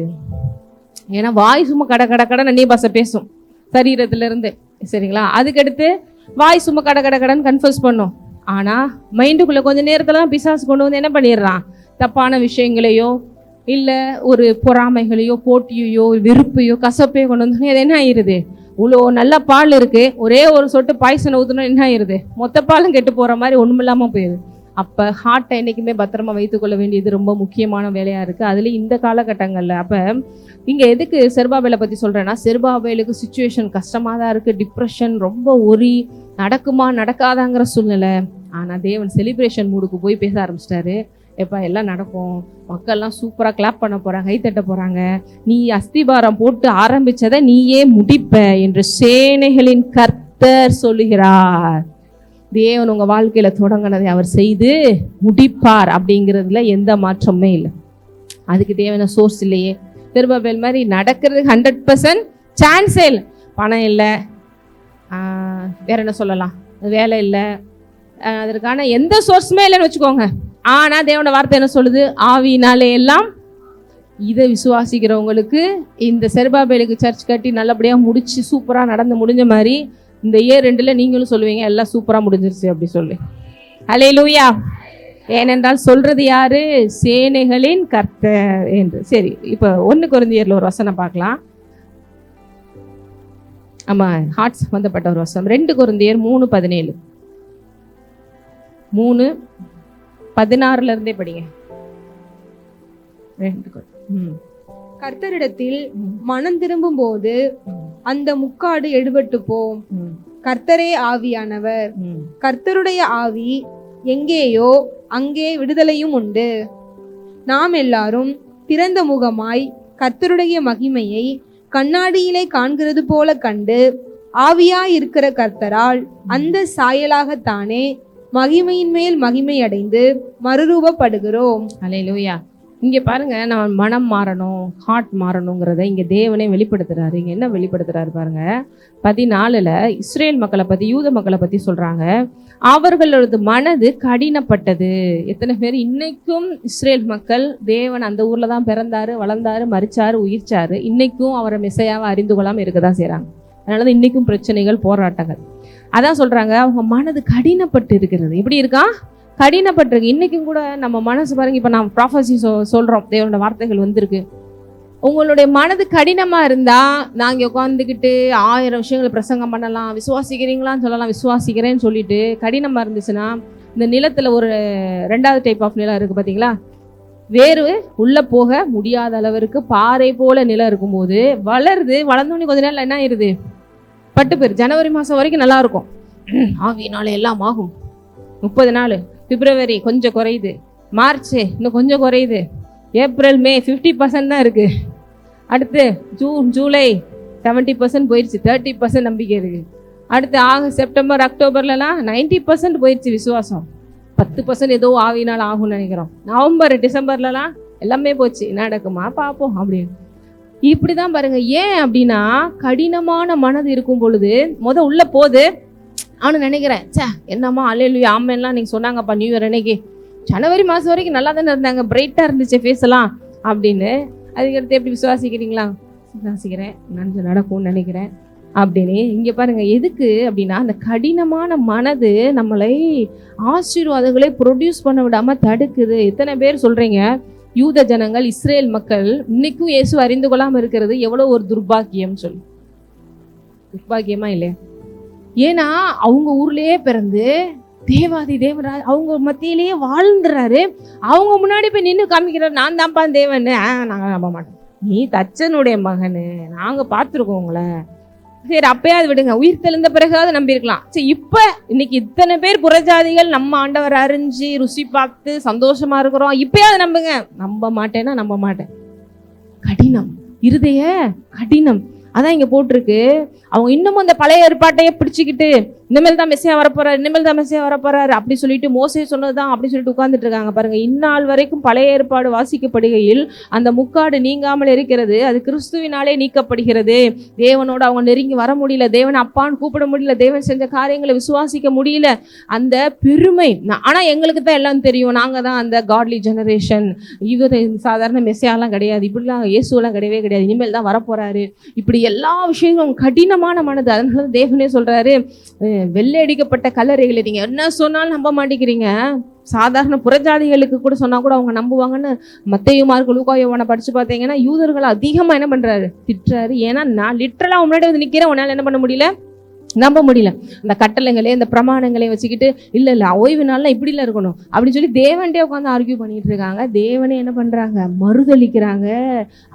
ஏன்னா வாய் சும்மா கடன்னு அந்நிய பாஷை பேசும் சரீரத்திலிருந்து, சரிங்களா? அதுக்கடுத்து வாய் சும்மா கடன்னு கன்ஃபர்ஸ் பண்ணும். ஆனால் மைண்டுக்குள்ளே கொஞ்சம் நேரத்தில் தான் பிசாசு கொண்டு வந்து என்ன பண்ணிடுறான், தப்பான விஷயங்களையோ இல்லை ஒரு பொறாமைகளையோ போட்டியோ வெறுப்பையோ கசப்பையோ கொண்டு வந்து அது என்ன ஆயிடுது, இவ்வளோ நல்ல பால் இருக்குது, ஒரே ஒரு சொட்டு பாய்சனை ஊற்றணும், என்ன ஆயிடுது, மொத்த பாலும் கெட்டு போகிற மாதிரி ஒன்றும் இல்லாமல் போயிடுது. அப்போ ஹார்ட்டை என்றைக்குமே பத்திரமா வைத்துக்கொள்ள வேண்டியது ரொம்ப முக்கியமான வேலையாக இருக்குது, அதுலேயும் இந்த காலகட்டங்களில். அப்போ இங்கே எதுக்கு செருபாபேலை பற்றி சொல்கிறேன்னா, செருபாபேலுக்கு சுச்சுவேஷன் கஷ்டமாக தான் இருக்குது, டிப்ரெஷன், ரொம்ப ஒரி, நடக்குமா நடக்காதாங்கிற சூழ்நிலை. ஆனால் தேவன் செலிப்ரேஷன் மூடுக்கு போய் பேச ஆரம்பிச்சிட்டாரு. எப்போ எல்லாம் நடக்கும், மக்கள்லாம் சூப்பராக கிளாப் பண்ண போகிறாங்க, கை தட்ட போகிறாங்க, நீ அஸ்திபாரம் போட்டு ஆரம்பித்ததை நீயே முடிப்ப என்று சேனைகளின் கர்த்தர் சொல்லுகிறார். தேவன் உங்கள் வாழ்க்கையில் தொடங்கினதை அவர் செய்து முடிப்பார் அப்படிங்கிறதுல எந்த மாற்றமே இல்லை. அதுக்கு தேவன சோர்ஸ் இல்லையே. செருபாபேல் மாதிரி நடக்கிறதுக்கு 100% சான்ஸே இல்லை. பணம் இல்லை, வேற என்ன சொல்லலாம், வேலை இல்லை, அதற்கான எந்த சோர்ஸுமே இல்லைன்னு வச்சுக்கோங்க. ஆனால் தேவனோட வார்த்தை என்ன சொல்லுது, ஆவியினாலே எல்லாம். இதை விசுவாசிக்கிறவங்களுக்கு இந்த செருபாபேலுக்கு சர்ச் கட்டி நல்லபடியாக முடிச்சு சூப்பராக நடந்து முடிஞ்ச மாதிரி இந்த இயர் 2ல் நீங்களும் சொல்லுவீங்க எல்லாம் சூப்பராக முடிஞ்சிருச்சு அப்படி சொல்லி. ஹல்லேலூயா. ஏனென்றால் சொல்றது யாரு, சேனைகளின் கர்த்தர் என்று. சரி, இப்போ 1 கொரிந்தியர்ல ஒரு வசனம் பார்க்கலாம். ஆமா, ஹார்ட் சம்பந்தப்பட்ட ஒரு வசனம். 2 கொரிந்தியர் 3:17 3:16 இருந்தே படிங்க. கர்த்தரிடத்தில் மனம் திரும்பும் போது அந்த முக்காடு எடுபட்டு போம். கர்த்தரே ஆவியானவர். கர்த்தருடைய ஆவி எங்கேயோ அங்கே விடுதலையும் உண்டு. நாம் எல்லாரும் திறந்த முகமாய் கர்த்தருடைய மகிமையை கண்ணாடியிலே காண்கிறது போல கண்டு ஆவியாய் இருக்கிற கர்த்தரால் அந்த சாயலாகத்தானே மகிமையின் மேல் மகிமை அடைந்து மறுரூபப்படுகிறோம். அல்லேலூயா. இங்கே பாருங்க, நான் மனம் மாறணும், ஹார்ட் மாறணுங்கிறத இங்கே தேவனே வெளிப்படுத்துறாரு. இங்கே என்ன வெளிப்படுத்துறாரு பாருங்க. 14 இஸ்ரேல் மக்களை பற்றி, யூத மக்களை பற்றி சொல்கிறாங்க. அவர்களது மனது கடினப்பட்டது. எத்தனை பேர் இன்னைக்கும் இஸ்ரேல் மக்கள், தேவன் அந்த ஊரில் தான் பிறந்தாரு, வளர்ந்தாரு, மரிச்சாரு, உயிர்ச்சாரு, இன்னைக்கும் அவரை மெசையாவை அறிந்து கொள்ளாமல் இருக்க தான் செய்கிறாங்க. அதனால தான் இன்றைக்கும் பிரச்சனைகள், போராட்டங்கள். அதான் சொல்கிறாங்க, அவங்க மனது கடினப்பட்டு இருக்கிறது. எப்படி இருக்கா, கடினப்பட்டிருக்கு. இன்றைக்கும் கூட நம்ம மனசு பாருங்க, இப்போ நான் ப்ராஃபஸி சொல்கிறோம், தேவனோட வார்த்தைகள் வந்திருக்கு. உங்களுடைய மனது கடினமாக இருந்தால் நாங்கள் உட்காந்துக்கிட்டு 1000 விஷயங்களை பிரசங்கம் பண்ணலாம், விசுவாசிக்கிறீங்களான்னு சொல்லலாம், விசுவாசிக்கிறேன்னு சொல்லிட்டு கடினமாக இருந்துச்சுன்னா, இந்த நிலத்தில் ஒரு 2வது டைப் ஆஃப் நிலம் இருக்குது பார்த்தீங்களா, வேறு உள்ள போக முடியாத அளவிற்கு பாறை போல நிலம் இருக்கும்போது வளருது. வளர்ந்தோடனே கொஞ்ச நேரம் என்ன ஆயிருது, பட்டு போயிரு. ஜனவரி மாதம் வரைக்கும் நல்லா இருக்கும், ஆவியினால எல்லாம் ஆகும். 30 நாள், பிப்ரவரி கொஞ்சம் குறையுது, மார்ச் இன்னும் கொஞ்சம் குறையுது, ஏப்ரல் மே 50% தான் இருக்கு. அடுத்து ஜூன் ஜூலை 70% போயிடுச்சு, 30% நம்பிக்கை இருக்கு. அடுத்து ஆகஸ்ட் செப்டம்பர் அக்டோபர்லாம் 90% போயிடுச்சு விசுவாசம், 10% ஏதோ ஆவினால் ஆகும்னு நினைக்கிறோம். நவம்பர் டிசம்பர்லலாம் எல்லாமே போச்சு, நடக்குமா பார்ப்போம் அப்படின்னு. இப்படிதான் பாருங்க. ஏன் அப்படின்னா கடினமான மனது இருக்கும் பொழுது உள்ள போகுது. அவனு நினைக்கிறேன், சே என்னம்மா அல்லேலூயா ஆமென்லாம் நீங்கள் சொன்னாங்கப்பா நியூ இயர் அன்னைக்கு, ஜனவரி மாதம் வரைக்கும் நல்லா தானே இருந்தாங்க, பிரைட்டாக இருந்துச்சு ஃபேஸ் எல்லாம் அப்படின்னு. அதுக்கடுத்து எப்படி விசுவாசிக்கிறீங்களா? விசுவாசிக்கிறேன், நன்மை நடக்கும்னு நினைக்கிறேன் அப்படின்னு. இங்கே பாருங்க, எதுக்கு அப்படின்னா அந்த கடினமான மனது நம்மளை ஆசீர்வாதங்களை ப்ரொடியூஸ் பண்ண விடாமல் தடுக்குது. எத்தனை பேர் சொல்கிறீங்க யூத ஜனங்கள் இஸ்ரேல் மக்கள் இன்னைக்கும் இயேசு அறிந்து கொள்ளாமல் இருக்கிறது எவ்வளோ ஒரு துர்பாக்கியம் சொல்லி. துர்பாக்கியமா இல்லையா? ஏன்னா அவங்க ஊர்லயே பிறந்து தேவாதி தேவராஜ் அவங்க மத்தியிலேயே வாழ்ந்துறாரு. அவங்க முன்னாடி போய் நின்று காமிக்கிறார், நான் தான்ப்பா தேவன். நாங்கள் நம்ப மாட்டோம், நீ தச்சனுடைய மகனு, நாங்கள் பார்த்துருக்கோம் உங்களை. சரி அப்பயாவது விடுங்க, உயிர் தெளிந்த பிறகாவது நம்பியிருக்கலாம். சரி இப்போ இன்னைக்கு இத்தனை பேர் புறஜாதிகள் நம்ம ஆண்டவர் அறிஞ்சு ருசி பார்த்து சந்தோஷமா இருக்கிறோம், இப்பயாவது நம்புங்க. நம்ப மாட்டேன்னா நம்ப மாட்டேன். கடினம், இருதய கடினம். அதான் இங்க போட்டிருக்கு. அவங்க இன்னமும் அந்த பழைய ஏற்பாட்டையே பிடிச்சிக்கிட்டு இனிமேல் தான் மெஸ்ஸியா வரப்போறாரு, இனிமேல் தான் மெஸ்ஸியா வரப்போறாரு அப்படி சொல்லிட்டு மோசே சொன்னதுதான் அப்படி சொல்லிட்டு உட்கார்ந்துட்டு இருக்காங்க பாருங்க. இந்நாள் வரைக்கும் பழைய ஏற்பாடு வாசிக்கப்படுகையில் அந்த முக்காடு நீங்காமல் இருக்கிறது, அது கிறிஸ்துவினாலே நீக்கப்படுகிறது. தேவனோட அவங்க நெருங்கி வர முடியல, தேவன் அப்பான்னு கூப்பிட முடியல, தேவன் செஞ்ச காரியங்களை விசுவாசிக்க முடியல. அந்த பெருமை, ஆனா எங்களுக்கு தான் எல்லாம் தெரியும், நாங்க தான் அந்த காட்லி ஜெனரேஷன், இவர் சாதாரண மெஸ்ஸியாலாம் கிடையாது, இப்படிலாம் இயேசுலாம் கிடையவே கிடையாது, இனிமேல் தான் வரப்போறாரு, இப்படி எல்லா விஷயங்களும் கடினமான மனது. அதனால தேவனே சொல்றாரு, வெள்ளை அடிக்கப்பட்ட கல்லறைகளை நீங்க என்ன சொன்னாலும் நம்ப மாட்டேங்கிறீங்க. சாதாரண புறஜாதிகளுக்கு கூட சொன்னா கூட அவங்க நம்புவாங்கன்னு மத்தேயு மார்க்கு லூக்கா யோவானை படிச்சு பார்த்தீங்கன்னா யூதர்கள் அதிகமா என்ன பண்றாரு, திட்டுறாரு. ஏன்னா நான் லிட்டரலா முன்னாடி வந்து நிக்கிறேன், உன்னால என்ன பண்ண முடியல, நம்ப முடியல. இந்த கட்டளைங்களே இந்த பிரமாணங்களை வச்சுக்கிட்டு இல்ல ஓய்வு நாள்லாம் இப்படிலாம் இருக்கணும் அப்படின்னு சொல்லி தேவன்டே உட்காந்து ஆர்கியூ பண்ணிட்டு இருக்காங்க. தேவனே என்ன பண்றாங்க, மறுதளிக்கிறாங்க.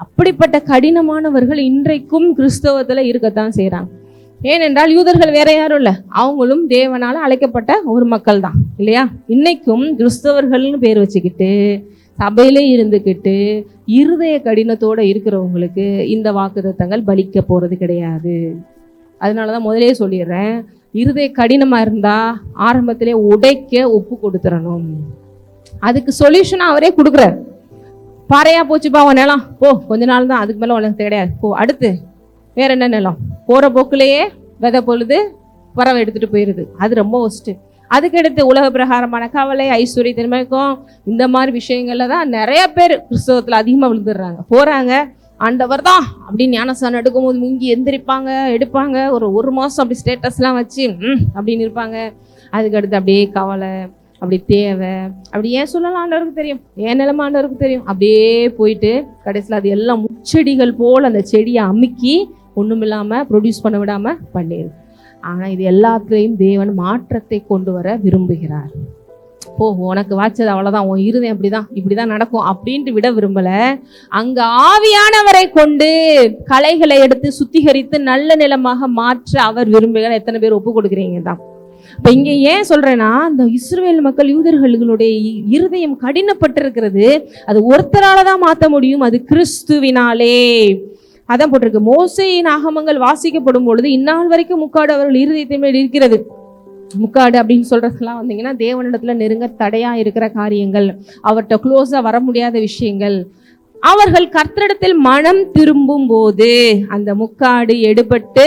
அப்படிப்பட்ட கடினமானவர்கள் இன்றைக்கும் கிறிஸ்தவத்துல இருக்கத்தான் செய்யறாங்க. ஏனென்றால் யூதர்கள் வேற யாரும் இல்லை, அவங்களும் தேவனால அழைக்கப்பட்ட ஒரு மக்கள் தான் இல்லையா? இன்னைக்கும் கிறிஸ்தவர்கள்னு பேர் வச்சுக்கிட்டு சபையிலே இருந்துக்கிட்டு இருதய கடினத்தோட இருக்கிறவங்களுக்கு இந்த வாக்குத்தத்தங்கள் பலிக்க போறது கிடையாது. அதனாலதான் முதலே சொல்லிடுறேன், இருதய கடினமா இருந்தா ஆரம்பத்திலே உடைக்க ஒப்பு கொடுத்துடணும். அதுக்கு சொல்யூஷன் அவரே கொடுக்குறாரு. பாறையா போச்சுப்பா உன் நிலம், போ கொஞ்ச நாள் தான், அதுக்கு மேல உனக்கு கிடையாது, போ. அடுத்து வேற என்ன நிலம், போற போக்குலேயே விதை பொழுது பறவை எடுத்துட்டு போயிருது, அது ரொம்ப ஒஸ்ட்டு. அதுக்கடுத்து உலக பிரகாரமான கவலை, ஐஸ்வர்ய திறமைக்கும் இந்த மாதிரி விஷயங்கள்ல தான் நிறைய பேர் கிறிஸ்தவத்துல அதிகமா விழுந்துடுறாங்க. போறாங்க, ஆண்டவர் தான் அப்படின்னு ஞானஸ்தானம் எடுக்கும்போது முங்கி எந்திரிப்பாங்க, எடுப்பாங்க, ஒரு மாசம் அப்படி ஸ்டேட்டஸ்லாம் வச்சு அப்படின்னு இருப்பாங்க. அதுக்கடுத்து அப்படியே கவலை, அப்படி தேவை, அப்படி ஏன் சொல்லலாம் ஆண்டவருக்கு தெரியும், ஏன் நிலைமை ஆண்டவருக்கு தெரியும், அப்படியே போயிட்டு கடைசியில் அது எல்லாம் முச்செடிகள் போல் அந்த செடியை அமுக்கி ஒன்றும் இல்லாமல் ப்ரொடியூஸ் பண்ண விடாமல் பண்ணிடுது. ஆனால் இது எல்லாத்துலேயும் தேவன் மாற்றத்தை கொண்டு வர விரும்புகிறார். போ உனக்கு வாச்சது அவ்வளோதான், உன் இருதயம் அப்படிதான் இப்படிதான் நடக்கும் அப்படின்ட்டு விட விரும்பலை. அங்கே ஆவியானவரை கொண்டு களைகளை எடுத்து சுத்திகரித்து நல்ல நிலமாக மாற்ற அவர் விரும்புகிறார். எத்தனை பேர் ஒப்பு கொடுக்குறீங்க தான். இப்போ இங்கே ஏன் சொல்றேன்னா, இந்த இஸ்ரவேல் மக்கள் யூதர்களுடைய இருதயம் கடினப்பட்டிருக்கிறது, அது ஒருத்தரால தான் மாற்ற முடியும், அது கிறிஸ்துவினாலே. அதான் போட்டிருக்கு, மோசேயின் ஆகமங்கள் வாசிக்கப்படும் பொழுது இந்நாள் வரைக்கும் முக்காடு அவர்கள் இருதயத்தின் மேல் இருக்கிறது. முக்காடு அப்படின்னு சொல்றதுலாம் வந்தீங்கன்னா தேவனிடத்துல நெருங்க தடையா இருக்கிற காரியங்கள், அவர்கிட்ட க்ளோஸா வர முடியாத விஷயங்கள். அவர்கள் கர்த்தரிடத்தில் மனம் திரும்பும் போது அந்த முக்காடு எடுபட்டு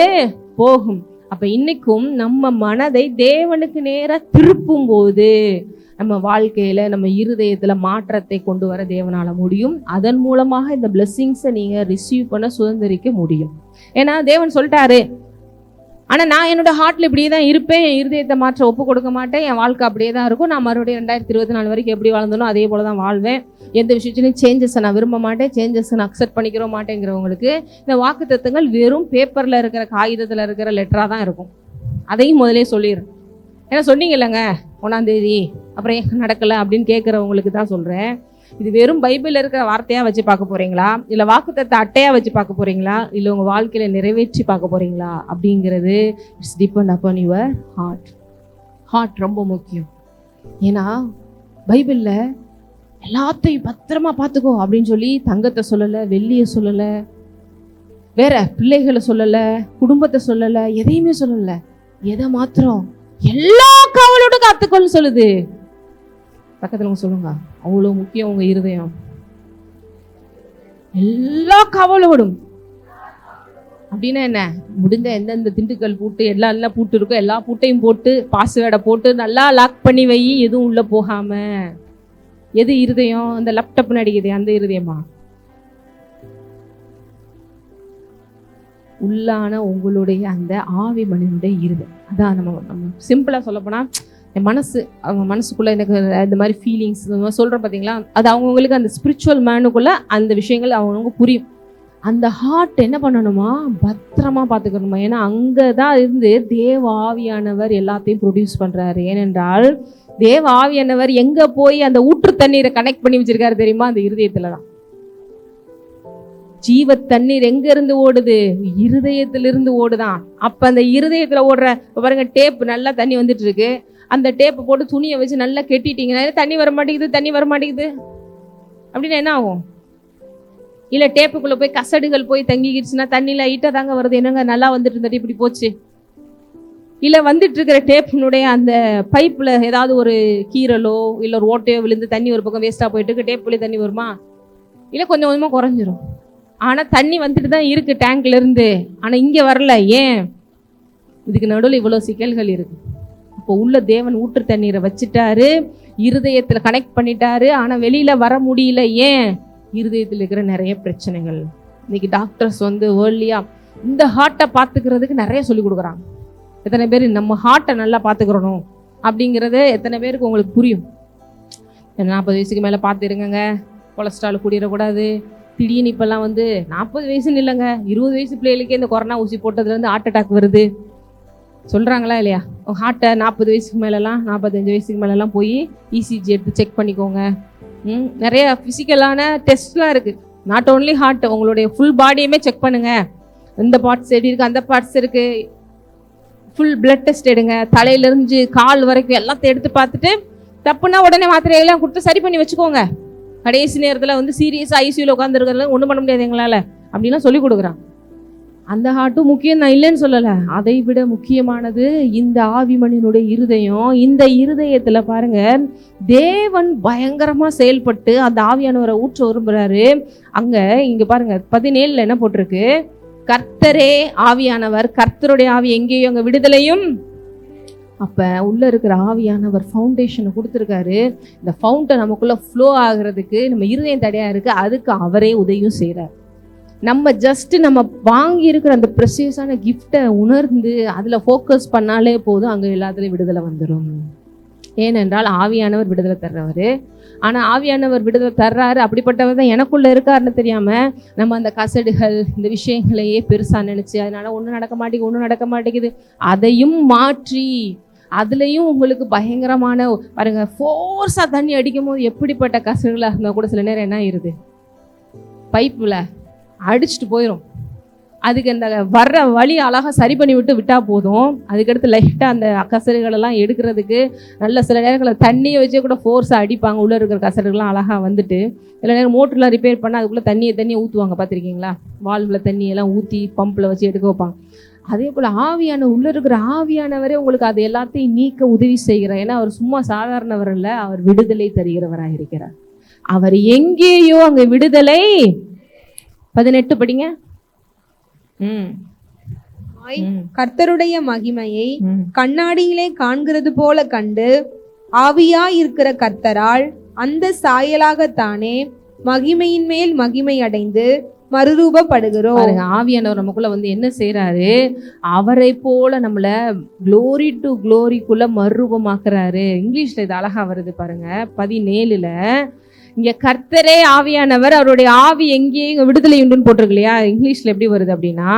போகும். அப்ப இன்னைக்கும் நம்ம மனதை தேவனுக்கு நேரா திருப்பும் போது நம்ம வாழ்க்கையில நம்ம இருதயத்துல மாற்றத்தை கொண்டு வர தேவனால முடியும். அதன் மூலமாக இந்த பிளெஸிங்ஸை நீங்க ரிசீவ் பண்ண சுதந்திரிக்க முடியும். ஏன்னா தேவன் சொல்லிட்டாரு, ஆனா நான் என்னோட ஹார்ட்ல இப்படியே தான் இருப்பேன், என் இருதயத்தை மாற்ற ஒப்பு கொடுக்க மாட்டேன், என் வாழ்க்கை அப்படியே தான் இருக்கும், நான் மறுபடியும் 2024 வரைக்கும் எப்படி வாழ்ந்தனோ அதே போல தான் வாழ்வேன், எந்த விஷயத்துலையும் சேஞ்சஸை நான் விரும்ப மாட்டேன், சேஞ்சஸை நான் அக்செப்ட் பண்ணிக்கிறோம் மாட்டேங்கிறவங்களுக்கு இந்த வாக்குத்தத்தங்கள் வெறும் பேப்பர்ல இருக்கிற காகிதத்துல இருக்கிற லெட்டரா தான் இருக்கும். அதையும் முதலே சொல்லிடுறேன். ஏன்னா சொன்னீங்க இல்லைங்க 1ஆம் தேதி அப்புறம் ஏன் நடக்கலை அப்படின்னு கேட்குறவங்களுக்கு தான் சொல்கிறேன். இது வெறும் பைபிள்ல இருக்கிற வார்த்தையா வச்சு பார்க்க போறீங்களா, இல்ல வாக்குத்தத்த அட்டையா வச்சு பார்க்க போறீங்களா, இல்ல உங்க வாழ்க்கையில நிறைவேற்றி பார்க்க போறீங்களா அப்படிங்கிறது it's depend upon your heart. Heart ரொம்ப முக்கியம். ஏன்னா பைபிள்ல எல்லாத்தையும் பத்திரமா பார்த்துக்கோ அப்படின்னு சொல்லி தங்கத்தை சொல்லலை, வெள்ளியை சொல்லலை, வேற பிள்ளைகளை சொல்லலை, குடும்பத்தை சொல்லலை, எதையுமே சொல்லலை. எதை மாத்திரம் எல்லா காவலோட காத்துக்கொள்ள சொல்லுது. பக்கத்துல சொல்லுங்க, அவ்வளோ முக்கியம் உங்க இருதயம். எல்லா காவலோடும் அப்படின்னா என்ன, முடிந்த எந்தெந்த திண்டுக்கல் பூட்டு எல்லாம் பூட்டு இருக்கோ எல்லா பூட்டையும் போட்டு பாஸ்வேர்டை போட்டு நல்லா லாக் பண்ணி வை, எதுவும் உள்ள போகாம. எது இருதயம்? அந்த லேப்டாப் நடிக்குது அந்த இருதயமா? உள்ளான உங்களுடைய அந்த ஆவி மனிதனுடைய இருதயம். அதான் நம்ம சிம்பிளா சொல்ல போனா என் மனசு, அவங்க மனசுக்குள்ள எனக்கு இந்த மாதிரி ஃபீலிங்ஸ் சொல்றேன் பார்த்தீங்களா, அது அவங்கவுங்களுக்கு அந்த ஸ்பிரிச்சுவல் மேனுக்குள்ள அந்த விஷயங்கள் அவங்கவுங்க புரியும். அந்த ஹார்ட் என்ன பண்ணணுமா, பத்திரமா பார்த்துக்கணுமா. ஏன்னா அங்கதான் இருந்து தேவ ஆவியானவர் எல்லாத்தையும் ப்ரொடியூஸ் பண்றாரு. ஏனென்றால் தேவ ஆவியானவர் எங்க போய் அந்த ஊற்று தண்ணீரை கனெக்ட் பண்ணி வச்சிருக்காரு தெரியுமா? அந்த இருதயத்துலதான். ஜீவ தண்ணீர் எங்க இருந்து ஓடுது? இருதயத்திலிருந்து ஓடுதான். அப்ப அந்த இருதயத்துல ஓடுற பாருங்க, டேப் நல்லா தண்ணி வந்துட்டு இருக்கு, அந்த டேப்பை போட்டு துணியை வச்சு நல்லா கெட்டிட்டீங்கன்னா தண்ணி வர மாட்டேங்குது அப்படின்னா என்ன ஆகும்? இல்ல டேப்புக்குள்ள போய் கசடுகள் போய் தங்கிக்கிடுச்சுன்னா தண்ணி லைட்டா தாங்க வருது, என்னங்க நல்லா வந்துட்டு இருந்தது இப்படி போச்சு. இல்ல வந்துட்டு இருக்கிற டேப்பினுடைய அந்த பைப்ல ஏதாவது ஒரு கீரலோ இல்ல ஒரு ஓட்டையோ விழுந்து தண்ணி ஒரு பக்கம் வேஸ்டா போயிட்டு இருக்கு, டேப்புல தண்ணி வருமா? இல்ல கொஞ்சம் கொஞ்சமா குறைஞ்சிரும். ஆனா தண்ணி வந்துட்டு தான் இருக்கு டேங்க்ல இருந்து, ஆனா இங்க வரல. ஏன்? இதுக்கு நடுவில் இவ்வளவு சிக்கல்கள் இருக்கு. அப்போ உள்ள தேவன் ஊற்று தண்ணீரை வச்சுட்டாரு, இருதயத்துல கனெக்ட் பண்ணிட்டாரு, ஆனா வெளியில வர முடியல. ஏன்? இருதயத்தில் இருக்கிற நிறைய பிரச்சனைகள். இன்னைக்கு டாக்டர்ஸ் வேர்ல்லியா இந்த ஹார்ட்டை பார்த்துக்கிறதுக்கு நிறைய சொல்லி கொடுக்குறாங்க. எத்தனை பேர் நம்ம ஹார்ட்டை நல்லா பார்த்துக்கிறணும் அப்படிங்கிறது எத்தனை பேருக்கு உங்களுக்கு புரியும்? 40 வயசுக்கு மேலே பார்த்துருங்க, கொலஸ்ட்ரால் கூடிடக்கூடாது. திடீர்னு இப்போல்லாம் 40 வயசுன்னு இல்லைங்க, 20 வயசு பிள்ளைகளுக்கே இந்த கொரோனா ஊசி போட்டதுலேருந்து ஹார்ட் அட்டாக் வருது சொல்கிறாங்களா இல்லையா? ஹார்ட்டை 40 வயசுக்கு மேலெலாம் 45 வயசுக்கு மேலெலாம் போய் இசிஜி எடுத்து செக் பண்ணிக்கோங்க. நிறைய ஃபிசிக்கலான டெஸ்ட்லாம் இருக்குது. நாட் ஓன்லி ஹார்ட், உங்களுடைய ஃபுல் பாடியுமே செக் பண்ணுங்க. இந்த பார்ட்ஸ் எப்படி இருக்குது, அந்த பார்ட்ஸ் இருக்குது, ஃபுல் பிளட் டெஸ்ட் எடுங்க, தலையிலிருந்து கால் வரைக்கும் எல்லாத்தையும் எடுத்து பார்த்துட்டு தப்புனா உடனே மாத்திரையெல்லாம் கொடுத்து சரி பண்ணி வச்சுக்கோங்க. கடைசி நேரத்தில் சீரியஸாக ஐசியூவில் உட்காந்துருக்கிறதுல ஒன்றும் பண்ண முடியாது எங்களால் அப்படின்லாம் சொல்லி கொடுக்குறான். அந்த ஹார்ட்டும் முக்கியம் தான், இல்லைன்னு சொல்லலை. அதை விட முக்கியமானது இந்த ஆவிமனினுடைய இருதயம். இந்த இருதயத்தில் பாருங்க, தேவன் பயங்கரமாக செயல்பட்டு அந்த ஆவியானவரை ஊற்ற விரும்புகிறாரு. அங்கே இங்கே பாருங்க 17 என்ன போட்டிருக்கு? கர்த்தரே ஆவியானவர், கர்த்தருடைய ஆவி எங்கேயோ அங்கே விடுதலையும். அப்போ உள்ளே இருக்கிற ஆவியானவர் ஃபவுண்டேஷனை கொடுத்துருக்காரு. இந்த ஃபவுண்டன் நமக்குள்ளே ஃப்ளோ ஆகிறதுக்கு நம்ம இருதயம் தடையாக இருக்குது, அதுக்கு அவரே உதவியும் செய்கிறார். நம்ம நம்ம வாங்கி இருக்கிற அந்த ப்ரெஷியஸான கிஃப்டை உணர்ந்து அதில் ஃபோக்கஸ் பண்ணாலே போதும், அங்கே எல்லாத்துலேயும் விடுதலை வந்துடும். ஏனென்றால் ஆவியானவர் விடுதலை தர்றவர். ஆனால் ஆவியானவர் விடுதலை தர்றாரு, அப்படிப்பட்டவர் தான் எனக்குள்ளே இருக்காருன்னு தெரியாமல் நம்ம அந்த கசடுகள் இந்த விஷயங்களையே பெருசாக நினச்சி அதனால் ஒன்றும் நடக்க மாட்டேங்குது. அதையும் மாற்றி அதுலேயும் உங்களுக்கு பயங்கரமான பாருங்க, ஃபோர்ஸாக தண்ணி அடிக்கும் போது எப்படிப்பட்ட கசடுகளாக இருந்தால் கூட சில நேரம் என்ன ஆயிடுது, பைப்பில் அடிச்சுட்டு போயிடும். அதுக்கு அந்த வர்ற வழி அழகாக சரி பண்ணி விட்டா போதும். அதுக்கடுத்து லைட்டாக அந்த கசடுகளெல்லாம் எடுக்கிறதுக்கு நல்ல சில நேரங்களில் தண்ணியை வச்சே கூட ஃபோர்ஸாக அடிப்பாங்க. உள்ளே இருக்கிற கசடுகள்லாம் அழகாக வந்துட்டு சில நேரம் மோட்டர்லாம் ரிப்பேர் பண்ணால் அதுக்குள்ளே தண்ணியை ஊற்றுவாங்க, பார்த்துருக்கீங்களா? வால்வில் தண்ணியெல்லாம் ஊற்றி பம்பில் வச்சு எடுக்க வைப்பாங்க. அதே போல் உள்ளே இருக்கிற ஆவியானவரே உங்களுக்கு அது எல்லாத்தையும் நீக்க உதவி செய்கிறார். ஏன்னா அவர் சும்மா சாதாரணவர் இல்லை, அவர் விடுதலை தருகிறவராக இருக்கிறார். அவர் எங்கேயோ அங்கே விடுதலை. 18 படிங்க. கர்த்தருடைய மகிமையை கண்ணாடியிலே காண்கிறது போல கண்டு ஆவியாய் இருக்கிற கர்த்தரால் அந்த சாயலாகத்தானே மகிமையின் மேல் மகிமை அடைந்து மறுரூபப்படுகிறோம். ஆவியானவர் நமக்குள்ள என்ன செய்யறாரு, அவரை போல நம்மள குளோரி டு குளோரிக்குள்ள மறுரூபமாக்குறாரு. இங்கிலீஷ்ல இது அழகா வருது பாருங்க, 17 இங்க கர்த்தரே ஆவியானவர், அவருடைய ஆவி எங்கேயும் விடுதலை உண்டுன்னு போட்டிருக்கு இல்லையா? இங்கிலீஷ்ல எப்படி வருது அப்படின்னா,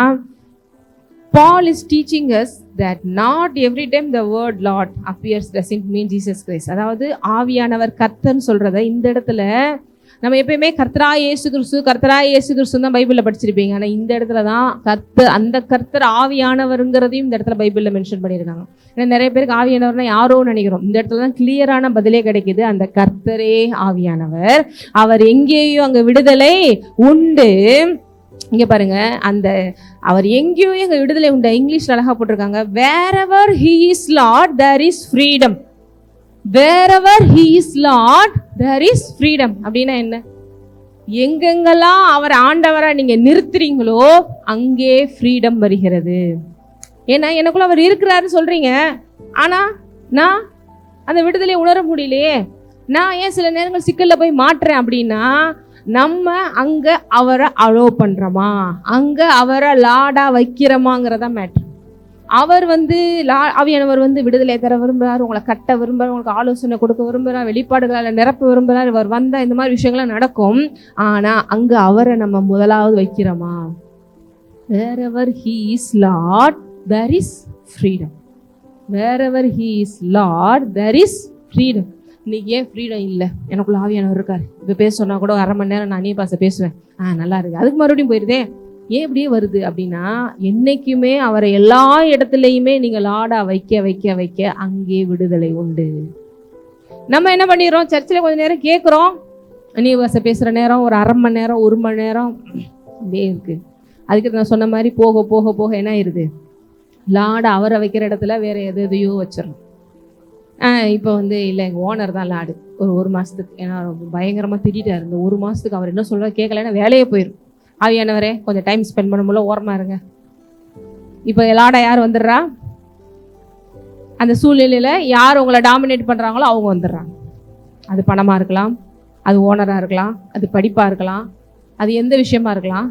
Paul is teaching us that not every time the word Lord appears doesn't mean Jesus Christ. அதாவது ஆவியானவர் கர்த்தர்னு சொல்றத இந்த இடத்துல நம்ம எப்பயுமே கர்த்தராகிய இயேசு கிறிஸ்து தான் பைபிளில் படிச்சிருப்பீங்க. ஆனால் இந்த இடத்துல தான் அந்த கர்த்தர் ஆவியானவருங்கிறதையும் இந்த இடத்துல பைபிளில் மென்ஷன் பண்ணியிருக்காங்க. ஏன்னா நிறைய பேருக்கு ஆவியானவர்னா யாரோ நினைக்கிறோம். இந்த இடத்துல தான் கிளியரான பதிலே கிடைக்குது. அந்த கர்த்தரே ஆவியானவர், அவர் எங்கேயும் அங்கே விடுதலை உண்டு. இங்க பாருங்க, அந்த அவர் எங்கேயோ எங்க விடுதலை உண்டு. இங்கிலீஷ்ல அழகா போட்டிருக்காங்க, wherever he is Lord there is freedom. wherever he is Lord there is freedom அப்படின்னா என்ன? எங்கெங்கெல்லாம் அவர் ஆண்டவரை நீங்க நிறுத்துறீங்களோ அங்கே ஃப்ரீடம் வருகிறது. ஏன்னா எனக்குள்ள அவர் இருக்கிறாருன்னு சொல்றீங்க, ஆனா நான் அந்த விடுதலையை உணர முடியலையே. நான் ஏன் சில நேரங்கள் சிக்கல்ல போய் மாட்டுறேன் அப்படின்னா, நம்ம அங்க அவரை அலோ பண்றோமா, அங்க அவரை லாடா வைக்கிறோமாங்கிறதா மேட்ரு. அவர் ஆவியானவர் விடுதலை தர விரும்புகிறார், உங்களை கட்ட விரும்புகிறார், உங்களுக்கு ஆலோசனை கொடுக்க விரும்புகிறார், வெளிப்பாடுகளால் நிரப்ப விரும்புகிறார். இவர் வந்தால் இந்த மாதிரி விஷயங்கள்லாம் நடக்கும். ஆனால் அங்கே அவரை நம்ம முதலாவது வைக்கிறோமா? wherever he is Lord there is freedom. wherever he is Lord there is freedom. இன்னைக்கு ஏன் ஃப்ரீடம் இல்லை? எனக்குள்ள ஆவியானவர் இருக்கார். இப்போ பேச சொன்னா கூட 1/2 மணி நேரம் நான் பாச பேசுவேன், நல்லா இருக்கு, அதுக்கு மறுபடியும் போயிருதே. ஏன் இப்படியே வருது அப்படின்னா, என்னைக்குமே அவரை எல்லா இடத்துலையுமே நீங்கள் லாடா வைக்க வைக்க வைக்க அங்கே விடுதலை உண்டு. நம்ம என்ன பண்ணிடுறோம், சர்ச்சில் கொஞ்சம் நேரம் கேட்குறோம், பாச பேசுகிற நேரம் ஒரு 1/2 மணி நேரம் 1 மணி நேரம் அப்படியே இருக்கு. அதுக்கு நான் சொன்ன மாதிரி போக போக போக என்ன ஆயிடுது, லாடா அவரை வைக்கிற இடத்துல வேற எதையோ வச்சிடறோம். இப்போ இல்லை, எங்கள் ஓனர் தான் லாடு ஒரு மாதத்துக்கு, ஏன்னா பயங்கரமாக திட்டாரு. இந்த 1 மாதத்துக்கு அவர் என்ன சொல்கிற கேட்கலன்னா வேலையே போயிடும். ஆவியானவரே கொஞ்சம் டைம் ஸ்பெண்ட் பண்ண முடியல, ஓரமாக இருங்க. இப்போ லாடா யார் வந்துடுறா? அந்த சூழ்நிலையில் யார் உங்களை டாமினேட் பண்ணுறாங்களோ அவங்க வந்துடுறாங்க. அது பணமாக இருக்கலாம், அது ஓனராக இருக்கலாம், அது படிப்பாக இருக்கலாம், அது எந்த விஷயமா இருக்கலாம்.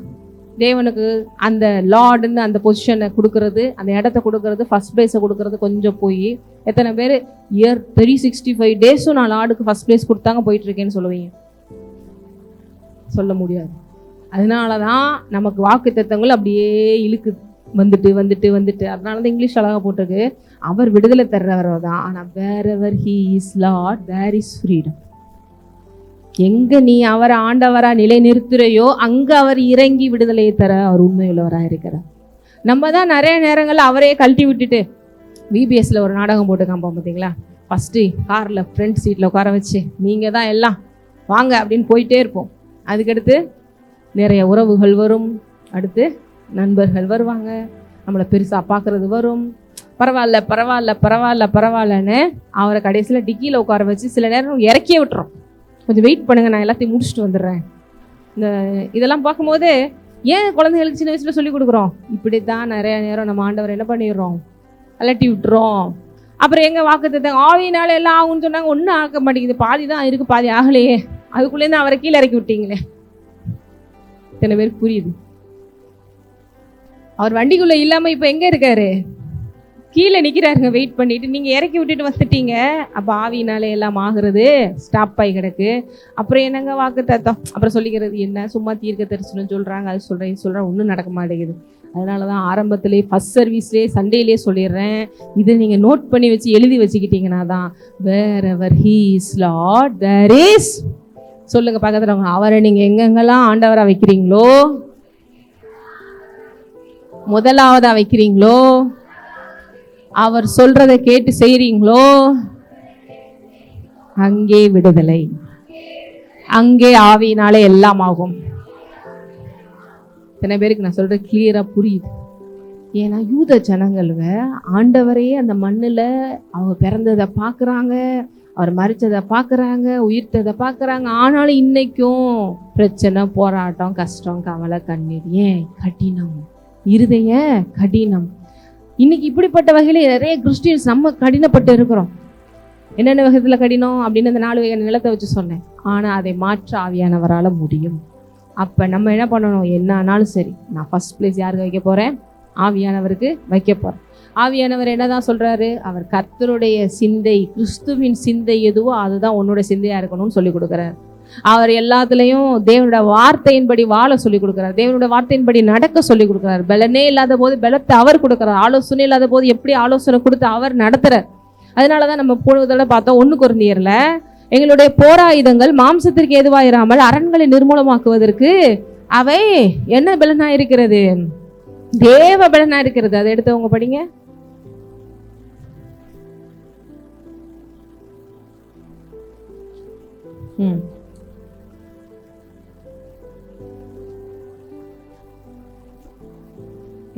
தேவனுக்கு அந்த லார்டுன்னு அந்த பொசிஷனை கொடுக்கறது, அந்த இடத்த கொடுக்கறது, ஃபர்ஸ்ட் பிளேஸை கொடுக்கறது கொஞ்சம் போய் எத்தனை பேர் இயர் 365 டேஸும் நான் லார்டுக்கு ஃபர்ஸ்ட் பிளேஸ் கொடுத்தாங்க போயிட்டு இருக்கேன்னு சொல்லுவீங்க? சொல்ல முடியாது. அதனால தான் நமக்கு வாக்கு தத்தங்கள் அப்படியே இழுக்குது, வந்துட்டு வந்துட்டு வந்துட்டு. அதனால தான் இங்கிலீஷ் அழகாக போட்டிருக்கு, அவர் விடுதலை தர்றவர் தான். ஆனால் wherever he is Lord there is freedom. எங்க நீ அவரை ஆண்டவரா நிலை நிறுத்துறையோ அங்க அவர் இறங்கி விடுதலையை தர அவர் உண்மையுள்ளவராக இருக்கிறார். நம்ம தான் நிறைய நேரங்கள் அவரையே கழட்டி விட்டுட்டு விபிஎஸ்ல ஒரு நாடகம் போட்டு காம்போம் பார்த்தீங்களா, ஃபர்ஸ்ட் கார்ல ஃப்ரண்ட் சீட்ல உட்கார வச்சு நீங்க தான் எல்லாம் வாங்க அப்படின்னு போயிட்டே இருப்போம். அதுக்கடுத்து நிறைய உறவுகள் வரும், அடுத்து நண்பர்கள் வருவாங்க, நம்மளை பெருசா பார்க்கறது வரும். பரவாயில்ல பரவாயில்ல பரவாயில்ல பரவாயில்லன்னு அவரை கடைசியில் டிக்கியில் உட்கார வச்சு சில நேரம் இறக்கியே விட்டுறோம். கொஞ்சம் வெயிட் பண்ணுங்க, நான் எல்லாத்தையும் முடிச்சுட்டு வந்துடுறேன். இதெல்லாம் பார்க்கும்போது ஏன் குழந்தைகளுக்கு சின்ன வயசுல சொல்லி கொடுக்குறோம்? இப்படி தான் நிறைய நேரம் நம்ம ஆண்டவர் என்ன பண்ணிடுறோம், அலட்டி விட்டுறோம். அப்புறம் எங்க வாக்குத்தத்தங்க ஆவியினால எல்லாம் ஆகும்னு சொன்னாங்க, ஒன்றும் ஆக்க மாட்டேங்குது, பாதி தான் இருக்கு, பாதி ஆகலையே. அதுக்குள்ளேருந்து அவரை கீழே இறக்கி விட்டீங்களே. இத்தனை பேருக்கு புரியுது. அவர் வண்டிக்குள்ள இல்லாம இப்ப எங்க இருக்காரு? கீழே நிற்கிறாருங்க வெயிட் பண்ணிட்டு. நீங்கள் இறக்கி விட்டுட்டு வந்துட்டீங்க, அப்போ ஆவியினாலே எல்லாம் ஆகுறது ஸ்டாப் ஆகி கிடக்கு. அப்புறம் என்னங்க வாக்கு தத்தம், அப்புறம் சொல்லிக்கிறது என்ன, சும்மா தீர்க்க தரிசனம் சொல்கிறாங்க, அது சொல்கிறேன் இது சொல்கிறேன், ஒன்றும் நடக்க மாட்டேங்குது. அதனால தான் ஆரம்பத்திலே ஃபர்ஸ்ட் சர்வீஸ்லேயே சண்டேலேயே சொல்லிடுறேன், இதை நீங்கள் நோட் பண்ணி வச்சு எழுதி வச்சுக்கிட்டீங்கன்னா தான் wherever he is Lord there is. சொல்லுங்க பக்கத்தில், அவரை நீங்கள் எங்கெங்கெல்லாம் ஆண்டவராக வைக்கிறீங்களோ, முதலாவதா வைக்கிறீங்களோ, அவர் சொல்றதை கேட்டு செய்றீங்களோ, அங்கே விடுதலை, அங்கே ஆவியினாலே எல்லாம் ஆகும். இத்தனை பேருக்கு நான் சொல்றது கிளியரா புரியுது. ஏன்னா யூத ஜனங்களுங்க ஆண்டவரையே அந்த மண்ணுல அவங்க பிறந்ததை பாக்குறாங்க, அவர் மரிச்சதை பாக்குறாங்க, உயிர்த்ததை பாக்குறாங்க. ஆனாலும் இன்னைக்கும் பிரச்சனை, போராட்டம், கஷ்டம், கவலை, கண்ணீர். ஏன் கடினம், இருதய கடினம். இன்னைக்கு இப்படிப்பட்ட வகையில நிறைய கிறிஸ்டியன்ஸ் நம்ம கடினப்பட்டு இருக்கிறோம். என்னென்ன வகையில் கடினம் அப்படின்னு அந்த 4 வகையான நிலத்தை வச்சு சொன்னேன். ஆனால் அதை மாற்ற ஆவியானவரால் முடியும். அப்போ நம்ம என்ன பண்ணணும், என்ன ஆனாலும் சரி, நான் ஃபர்ஸ்ட் பிளேஸ் யாருக்கு வைக்க போகிறேன்? ஆவியானவருக்கு வைக்க போகிறேன். ஆவியானவர் என்னதான் சொல்கிறாரு? அவர் கர்த்தருடைய சிந்தை, கிறிஸ்துவின் சிந்தை எதுவோ அதுதான் உன்னோட சிந்தையாக இருக்கணும்னு சொல்லி கொடுக்குறாரு. அவர் எல்லாத்துலேயும் தேவனுடைய வார்த்தையின்படி வாழ சொல்லி கொடுக்குறார், தேவனுடைய வார்த்தையின்படி நடக்க சொல்லி கொடுக்குறார். பலனே இல்லாத போது பலத்தை அவர் கொடுக்குறார், ஆலோசனை இல்லாத போது எப்படி ஆலோசனை கொடுத்து அவர் நடத்துறார். அதனாலதான் நம்ம போனதில் பார்த்தோம் 1 கொரிந்தியர்ல எங்களுடைய போராயுதங்கள் மாம்சத்திற்கு ஏதுவாயிராமல் அரண்களை நிர்மூலமாக்குவதற்கு அவை என்ன பலனா இருக்கிறது? தேவ பலனா இருக்கிறது. அதை எடுத்தவங்க படிங்க.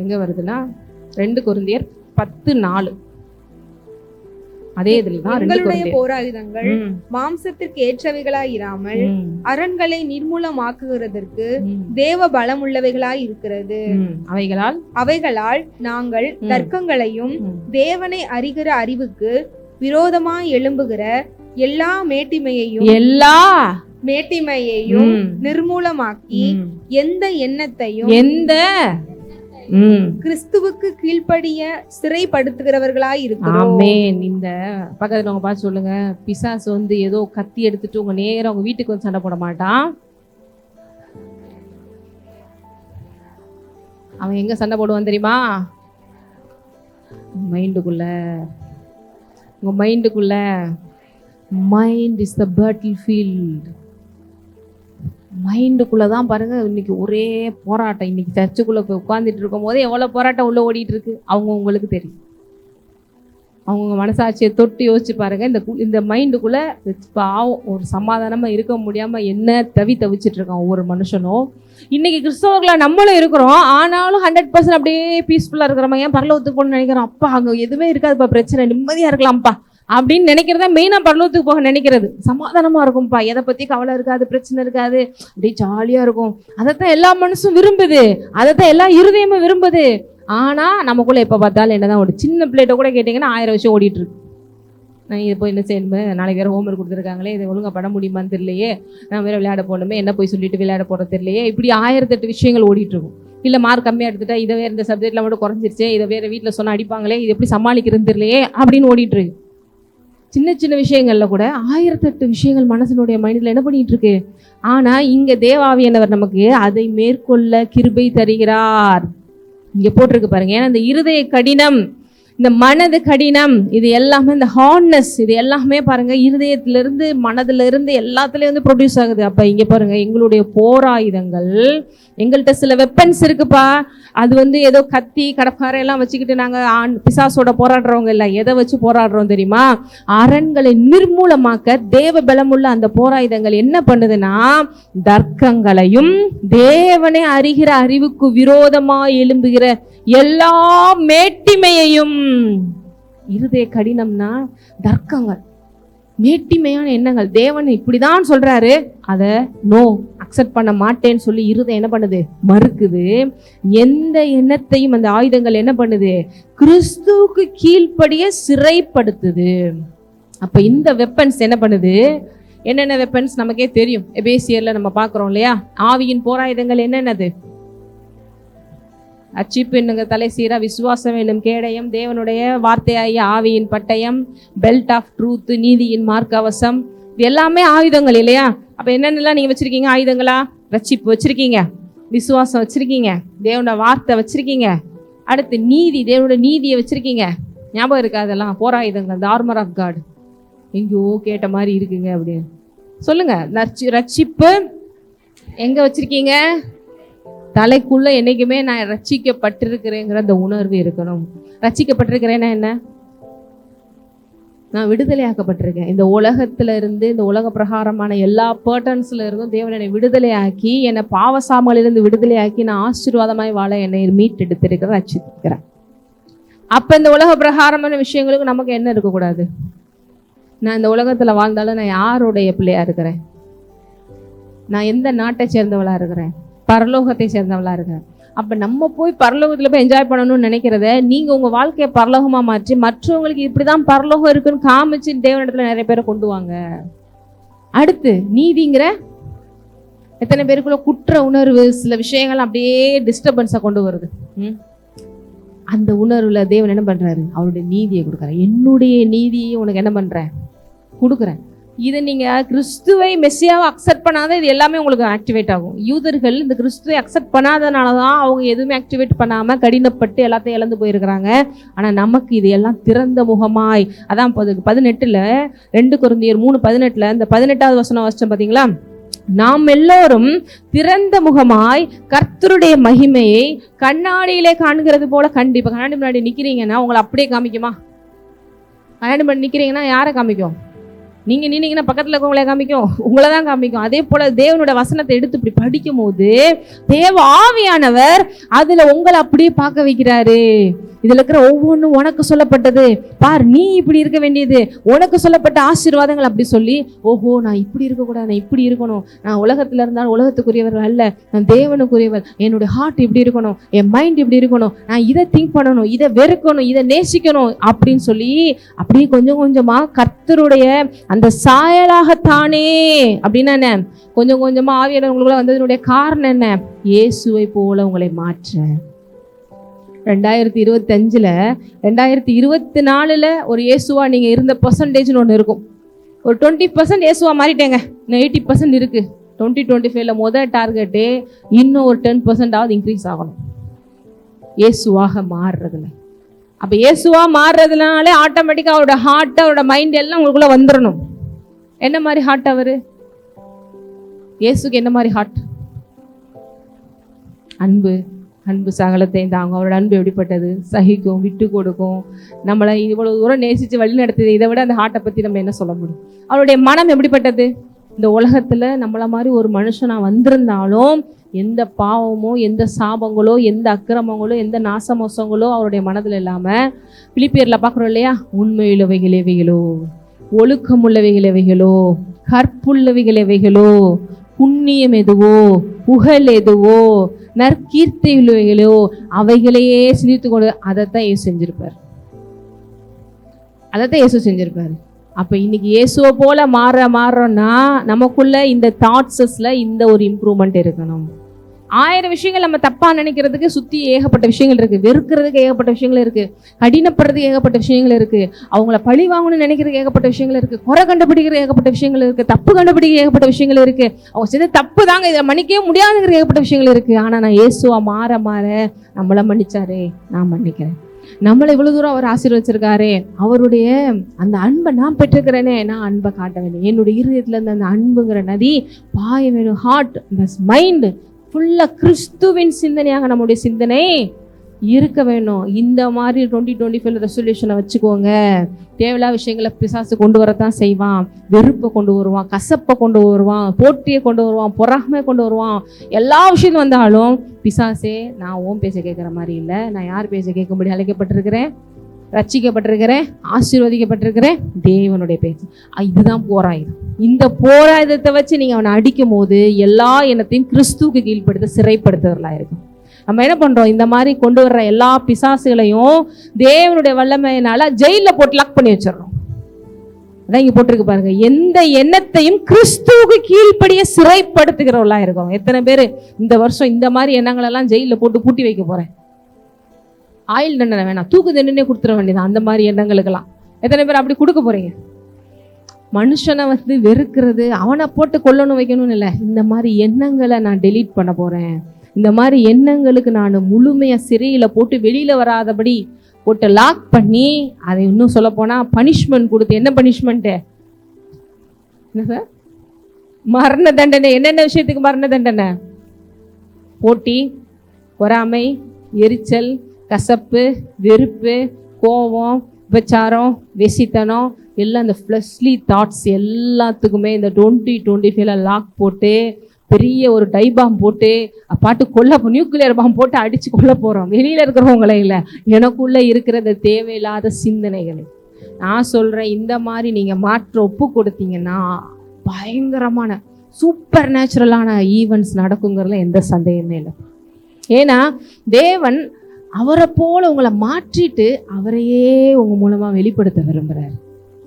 எங்க வருதுன்னா 2 கொரிந்தியர் 10:4. அதே இதுலதான் எங்களுடைய போராயுதங்கள் மாம்சத்திற்கு ஏற்றவைகளாய் இராமல் அரண்களை நிர்மூலமாக்குகிறதற்கு தேவ பலம் உள்ளவைகளாய் இருக்கிறது. அவைகளால் நாங்கள் தர்க்கங்களையும் தேவனை அறிகிற அறிவுக்கு விரோதமாய் எழும்புகிற எல்லா மேட்டிமையையும் நிர்மூலமாக்கி எந்த எண்ணத்தையும் கிறிஸ்துவுக்கு கீழ்ப்படிய சிறைப்படுத்துகிறவர்களாய் இருக்கிறோம். ஆமென். இந்த பக்கத்துல உங்க பார்த்து சொல்லுங்க, பிசாசு வந்து ஏதோ கத்தி எடுத்துட்டு உங்க நேரம் உங்க வீட்டுக்கு வந்து சண்டை போட மாட்டான். அவன் எங்க சண்டை போடுவான் தெரியுமா? மைண்டுக்குள்ள. உங்க மைண்டுக்குள்ள. Mind is the battle field. மைண்டுக்குள்ளதான் பாருங்க இன்னைக்கு ஒரே போராட்டம். இன்னைக்கு சர்ச்சுக்குள்ள போய் உட்காந்துட்டு இருக்கும் போது எவ்வளவு போராட்டம் உள்ள ஓடிட்டு இருக்கு உங்களுக்கு தெரியும். அவங்க மனசாட்சியை தொட்டு யோசிச்சு பாருங்க. இந்த மைண்டுக்குள்ள பாவம் ஒரு சமாதானமா இருக்க முடியாம என்ன தவிச்சிட்டு இருக்கான் ஒவ்வொரு மனுஷனும். இன்னைக்கு கிறிஸ்தவர்களா நம்மளும் இருக்கிறோம். ஆனாலும் 100% அப்படியே பீஸ்ஃபுல்லா இருக்கிறோம். ஏன் பரலோகத்துக்கு போகணும்னு நினைக்கிறோம். அப்பா அங்க எதுவுமே இருக்காதுப்பா, பிரச்சனை நிம்மதியா இருக்கலாம்ப்பா அப்படின்னு நினைக்கிறதா மெயினா பரலோகத்துக்கு போக நினைக்கிறது. சமாதானமா இருக்கும்பா, எதை பத்தி கவலை இருக்காது, பிரச்சனை இருக்காது, அப்படியே ஜாலியா இருக்கும். அதைத்தான் எல்லா மனசும் விரும்புது, அதைத்தான் எல்லா இருதயமும் விரும்புது. ஆனா நமக்குள்ள எப்ப பார்த்தாலும் என்னதான் ஒரு சின்ன பிள்ளைகிட்ட கூட கேட்டீங்கன்னா 1000 விஷயம் ஓடிட்டு இருக்கு. நான் இது போய் என்ன செய்யணுமே, நாளைக்கு வேற ஹோம்ஒர்க் கொடுத்துருக்காங்களே, இதை ஒழுங்கா பட முடியுமான்னு தெரியலையே, நான் வேற விளையாட போகணுமே, என்ன போய் சொல்லிட்டு விளையாட போறது தெரியலையே, இப்படி 1008 விஷயங்கள் ஓடிட்டு இருக்கும். இல்ல மார்க் கம்மியா எடுத்துட்டா இதை வேற இந்த சப்ஜெக்ட்ல மட்டும் குறைஞ்சிருச்சு, இதை வேற வீட்டுல சொன்னா அடிப்பாங்களே, இது எப்படி சமாளிக்கிறது தெரியலையே அப்படின்னு ஓடிட்டு இருக்கு. சின்ன சின்ன விஷயங்கள்ல கூட 1008 விஷயங்கள் மனசனுடைய மைண்ட்ல என்ன பண்ணிட்டு இருக்கு. ஆனா இங்க தேவாவியானவர் நமக்கு அதை மேற்கொள்ள கிருபை தருகிறார். இங்க போட்டிருக்கு பாருங்க. ஏன்னா இந்த இருதய கடினம், இந்த மனது கடினம், இது எல்லாமே இந்த ஹார்ட்னஸ், இது எல்லாமே பாருங்க இருதயத்திலிருந்து மனதுல இருந்து எல்லாத்துலயும் வந்து ப்ரொடியூஸ் ஆகுது. அப்ப இங்க பாருங்க எங்களுடைய போராயுதங்கள், எங்கள்கிட்ட சில வெப்பன்ஸ் இருக்குப்பா. அது வந்து ஏதோ கத்தி கடப்பாறை எல்லாம் வச்சுக்கிட்டு நாங்க பிசாசோட போராடுறவங்க இல்லை. எதை வச்சு போராடுறோம் தெரியுமா? அரண்களை நிர்மூலமாக்க தேவ பலமுள்ள அந்த போராயுதங்கள் என்ன பண்ணுதுன்னா, தர்க்கங்களையும் தேவனை அறிகிற அறிவுக்கு விரோதமா எழும்புகிற எல்லா மேட்டிமையையும். இருதய கடினம்னா தர்க்கங்கள், மேட்டிமையான எண்ணங்கள். தேவன் இப்படிதான் சொல்றாரு, அதை நோ அக்செப்ட் பண்ண மாட்டேன்னு சொல்லி இருதயம் என்ன பண்ணுது, மறுக்குது. எந்த எண்ணத்தையும் அந்த ஆயுதங்கள் என்ன பண்ணுது, கிறிஸ்துவுக்கு கீழ்ப்படிய சிறைப்படுத்துது. அப்ப இந்த வெப்பன்ஸ் என்ன பண்ணுது, என்னென்ன வெப்பன்ஸ் நமக்கே தெரியும். எபேசியர்ல நம்ம பாக்குறோம் இல்லையா? ஆவியின் போராயுதங்கள் என்னென்னது? அச்சிப்பு என்னங்க தலை சீரா, விசுவாசம் என்னும் கேடயம், தேவனுடைய வார்த்தையாகிய ஆவியின் பட்டயம், பெல்ட் ஆஃப் ட்ரூத், நீதியின் மார்க்கவசம். இது எல்லாமே ஆயுதங்கள் இல்லையா? அப்ப என்னென்னலாம் நீங்க வச்சிருக்கீங்க ஆயுதங்களா? ரட்சிப்பு வச்சிருக்கீங்க, விசுவாசம் வச்சிருக்கீங்க, தேவனோட வார்த்தை வச்சிருக்கீங்க, அடுத்து நீதி, தேவனோட நீதியை வச்சிருக்கீங்க. ஞாபகம் இருக்கா? அதெல்லாம் போராயுதங்கள், தி ஆர்மர் ஆஃப் காட். எங்கேயோ கேட்ட மாதிரி இருக்குங்க அப்படின்னு சொல்லுங்க. ரட்சிப்பு எங்க வச்சிருக்கீங்க? தலைக்குள்ள என்னைக்குமே நான் ரட்சிக்கப்பட்டிருக்கிறேங்கிற அந்த உணர்வு இருக்கணும். ரட்சிக்கப்பட்டிருக்கிறேன்னா என்ன? நான் விடுதலையாக்கப்பட்டிருக்கேன். இந்த உலகத்துல இருந்து, இந்த உலக பிரகாரமான எல்லா பேட்டர்ன்ஸ்ல இருந்தும் தேவன் என்னை விடுதலையாக்கி, என்னை பாவசாமலிருந்து விடுதலையாக்கி, நான் ஆசீர்வாதமாய் வாழ என்னை மீட்டெடுத்திருக்கிறேன், ரட்சித்திருக்கிறேன். அப்ப இந்த உலக பிரகாரமான விஷயங்களுக்கு நமக்கு என்ன இருக்கக்கூடாது? நான் இந்த உலகத்துல வாழ்ந்தாலும் நான் யாருடைய பிள்ளையா இருக்கிறேன்? நான் எந்த நாட்டை சேர்ந்தவளா இருக்கிறேன்? பரலோகத்தை சேர்ந்தவளா இருக்கிறேன். அப்ப நம்ம போய் பரலோகத்துல போய் என்ஜாய் பண்ணணும்னு நினைக்கிறத நீங்க உங்க வாழ்க்கையை பரலோகமா மாற்றி மற்றவங்களுக்கு இப்படிதான் பரலோகம் இருக்குன்னு காமிச்சு தேவனிடத்துல நிறைய பேரை கொண்டு வாங்க. அடுத்து நீதிங்கிற எத்தனை பேருக்குள்ள குற்ற உணர்வு, சில விஷயங்கள் அப்படியே டிஸ்டர்பன்ஸா கொண்டு வருது. அந்த உணர்வுல தேவன் என்ன பண்றாரு? அவருடைய நீதியை கொடுக்குறாரு. என்னுடைய நீதியை உனக்கு என்ன பண்றேன்? கொடுக்குறேன். இதை நீங்க கிறிஸ்துவை மெஸ்ஸியாவை அக்செப்ட் பண்ணாத இது எல்லாமே உங்களுக்கு ஆக்டிவேட் ஆகும். யூதர்கள் இந்த கிறிஸ்துவை அக்செப்ட் பண்ணாதனால தான் அவங்க எதுவுமே ஆக்டிவேட் பண்ணாம கடினப்பட்டு எல்லாத்தையும் இழந்து போயிருக்கிறாங்க. ஆனா நமக்கு இது எல்லாம் திறந்த முகமாய், அதான் 18 2 கொரிந்தியர் 3:18 இந்த 18வது வசனம் வாசிச்சோம் பாத்தீங்களா? நாம் எல்லோரும் திறந்த முகமாய் கர்த்தருடைய மகிமையை கண்ணாடியிலே காண்கிறது போல கண்டிப்பா. கண்ணாடி முன்னாடி நிக்கிறீங்கன்னா உங்களை அப்படியே காமிக்குமா? கண்ணாடி முன்னாடி நிக்கிறீங்கன்னா யாரை காமிக்கும்? நீங்க நின்னீங்கன்னா பக்கத்துல இருக்கவங்களே காமிக்கும், உங்களை தான் காமிக்கும். அதே போல தேவனோட வசனத்தை எடுத்து இப்படி படிக்கும் போது தேவ ஆவியானவர் அதுல உங்களை அப்படியே பார்க்க வைக்கிறாரு. இதுல இருக்கிற ஒவ்வொன்றும் உனக்கு சொல்லப்பட்டது பார், நீ இப்படி இருக்க வேண்டியது, உனக்கு சொல்லப்பட்ட ஆசீர்வாதங்கள் அப்படி சொல்லி, ஓஹோ நான் இப்படி இருக்கக்கூடாது, நான் இப்படி இருக்கணும், நான் உலகத்துல இருந்தாலும் உலகத்துக்குரியவர்கள் அல்ல, நான் தேவனுக்குரியவர், என்னுடைய ஹார்ட் இப்படி இருக்கணும், என் மைண்ட் இப்படி இருக்கணும், நான் இதை திங்க் பண்ணணும், இதை வெறுக்கணும், இதை நேசிக்கணும் அப்படின்னு சொல்லி அப்படியே கொஞ்சம் கொஞ்சமா கர்த்தருடைய அந்த சாயலாகத்தானே அப்படின்னா என்ன, கொஞ்சம் கொஞ்சமா ஆவியானவர் உங்களுக்குள்ள வந்ததனுடைய காரணம் என்ன? இயேசுவை போல உங்களை மாற்ற. 2025 2024 ஒரு இயேசுவா நீங்க இருந்த பெர்சன்டேஜ்னு ஒன்று இருக்கும். ஒரு 20% இயேசுவா மாறிட்டேங்க, இன்னும் 80% இருக்கு. 2025 முதல் டார்கெட்டு இன்னும் ஒரு 10% இன்க்ரீஸ் ஆகணும் இயேசுவாக மாறுறதுல. அப்ப இயேசுவா மாறுறதுனாலே ஆட்டோமேட்டிக்கா அவரோட ஹார்ட், அவரோட மைண்ட் எல்லாம் உங்களுக்குள்ள வந்துடணும். என்ன மாதிரி ஹார்ட் அவரு? இயேசுக்கு என்ன மாதிரி ஹார்ட்? அன்பு. அன்பு சகலத்தையும் தாங்க. அவரோட அன்பு எப்படிப்பட்டது? சகிக்கும், விட்டு கொடுக்கும், நம்மளை இவ்வளவு தூரம் நேசிச்சு வழி நடத்துது. இதை விட அந்த ஹார்ட்டை பத்தி நம்ம என்ன சொல்ல முடியும்? அவருடைய மனம் எப்படிப்பட்டது? இந்த உலகத்துல நம்மள மாதிரி ஒரு மனுஷனா வந்திருந்தாலும் எந்த பாவமோ, எந்த சாபங்களோ, எந்த அக்கிரமங்களோ, எந்த நாசமோசங்களோ அவருடைய மனதில் இல்லாம, பிலிப்பியர்ல பாக்குறோம் இல்லையா, உண்மையுள்ளவைகள் எவைகளோ, ஒழுக்கமுள்ளவைகள் எவைகளோ, கற்புள்ளவைகள் எவைகளோ, புண்ணியம் எதுவோ, புகழ் எதுவோ, நற்கீர்த்தி உள்ளவைகளோ அவைகளையே சிந்தித்து கொண்டு அதைத்தான் இயேசு செஞ்சிருப்பார். அதைத்தான் இயேசு செஞ்சிருப்பாரு. அப்ப இன்னைக்கு இயேசுவை போல மாறுறோம்னா நமக்குள்ள இந்த தாட்ஸஸ்ல இந்த ஒரு இம்ப்ரூவ்மெண்ட் இருக்கணும். 1000 விஷயங்கள் நம்ம தப்பா நினைக்கிறதுக்கு சுத்தி ஏகப்பட்ட விஷயங்கள் இருக்கு, வெறுக்கிறதுக்கு ஏகப்பட்ட விஷயங்கள் இருக்கு, கடினப்படுறதுக்கு ஏகப்பட்ட விஷயங்கள் இருக்கு, அவங்கள பழி வாங்கணும்னு நினைக்கிறதுக்கு ஏகப்பட்ட விஷயங்கள் இருக்கு, குறை கண்டுபிடிக்கிற ஏகப்பட்ட விஷயங்கள் இருக்கு, தப்பு கண்டுபிடிக்க ஏகப்பட்ட விஷயங்கள் இருக்கு, அவங்க செய்த தப்பு தாங்க, இதை மன்னிக்கவே முடியாதுங்கிற ஏகப்பட்ட விஷயங்கள் இருக்கு. ஆனா நான் இயேசுவா மாற மாற நம்மள மன்னிச்சாரே, நான் மன்னிக்கிறேன். நம்மளை இவ்வளவு தூரம் அவர் ஆசீர்வச்சிருக்காரே, அவருடைய அந்த அன்பை நான் பெற்றுக்கிறேனே, நான் அன்பை காட்ட வேணும். என்னுடைய இருதயத்துல இருந்து அந்த அன்புங்கிற நதி பாய வேணும். ஹார்ட், மைண்ட் ஃபுல்லா கிறிஸ்துவின் சிந்தனையாக நம்முடைய சிந்தனை இருக்க வேணும். இந்த மாதிரி 2025 ரெசல்யூஷனை வச்சுக்கோங்க. தேவையில்லாத விஷயங்களை பிசாசு கொண்டு வரத்தான் செய்வான். வெறுப்பை கொண்டு வருவான், கசப்பை கொண்டு வருவான், போட்டியை கொண்டு வருவான், பொறாமை கொண்டு வருவான். எல்லா விஷயமும் வந்தாலும் பிசாசே, நான் ஓன் பேச கேட்குற மாதிரி இல்லை, நான் யார் பேச கேட்கும்படி அழைக்கப்பட்டிருக்கிறேன், ரட்சிக்கப்பட்டிருக்கிறேன், ஆசீர்வதிக்கப்பட்டிருக்கிறேன், தேவனுடைய பேச்சு. இதுதான் போராயுதம். இந்த போராயுதத்தை வச்சு நீங்க அவனை அடிக்கும் போது எல்லா எண்ணத்தையும் கிறிஸ்துவுக்கு கீழ்ப்படுத்த சிறைப்படுத்துவர்களா இருக்கும். நம்ம என்ன பண்றோம்? இந்த மாதிரி கொண்டு வர்ற எல்லா பிசாசுகளையும் தேவனுடைய வல்லமையினால ஜெயில போட்டு லாக் பண்ணி வச்சிடறோம். அதான் இங்க போட்டிருக்கு பாருங்க, எந்த எண்ணத்தையும் கிறிஸ்துவுக்கு கீழ்ப்படிய சிறைப்படுத்துகிறவர்களா இருக்கும். எத்தனை பேர் இந்த வருஷம் இந்த மாதிரி எண்ணங்கள் எல்லாம் ஜெயில போட்டு பூட்டி வைக்க போறேன், ஆயுள் தண்டனை வேணாம், தூக்கு தண்டனை கொடுத்துட வேண்டியதான், அந்த மாதிரி எண்ணங்களுக்கெல்லாம் எத்தனை பேர் அப்படி கொடுக்க போறீங்க? மனுஷனை வெறுக்கிறது, அவனை போட்டு கொல்லணும் வைக்கணும்னு இல்லை, இந்த மாதிரி எண்ணங்களை நான் டெலீட் பண்ண போறேன். இந்த மாதிரி எண்ணங்களுக்கு நான் முழுமையா சிறையில போட்டு வெளியில வராதபடி போட்டு லாக் பண்ணி, அதை இன்னும் சொல்ல போனா பனிஷ்மெண்ட் கொடுத்து, என்ன பனிஷ்மெண்ட்? என்ன சார்? மரண தண்டனை. என்னென்ன விஷயத்துக்கு மரண தண்டனை? போட்டி, பொறாமை, எரிச்சல், கசப்பு, வெறுப்பு, கோபம், விபச்சாரம், வெசித்தனம், எல்லாம் இந்த ஃப்ளஷ்லி தாட்ஸ் எல்லாத்துக்குமே இந்த 2025 லாக் போட்டு பெரிய ஒரு டைபாம் போட்டு பாட்டு கொல்ல, நியூக்ளியர் பாம் போட்டு அடிச்சு கொல்ல போறோம். வெளியில இருக்கிறவங்களே இல்லை, எனக்குள்ள இருக்கிற இந்த தேவையில்லாத சிந்தனைகளை நான் சொல்றேன். இந்த மாதிரி நீங்க மாற்ற ஒப்பு கொடுத்தீங்கன்னா பயங்கரமான சூப்பர் நேச்சுரலான ஈவெண்ட்ஸ் நடக்குங்கிறதுல எந்த சந்தேகமே இல்லை. ஏன்னா தேவன் அவரை போல உங்களை மாற்றிட்டு அவரையே உங்க மூலமா வெளிப்படுத்த விரும்புறாரு.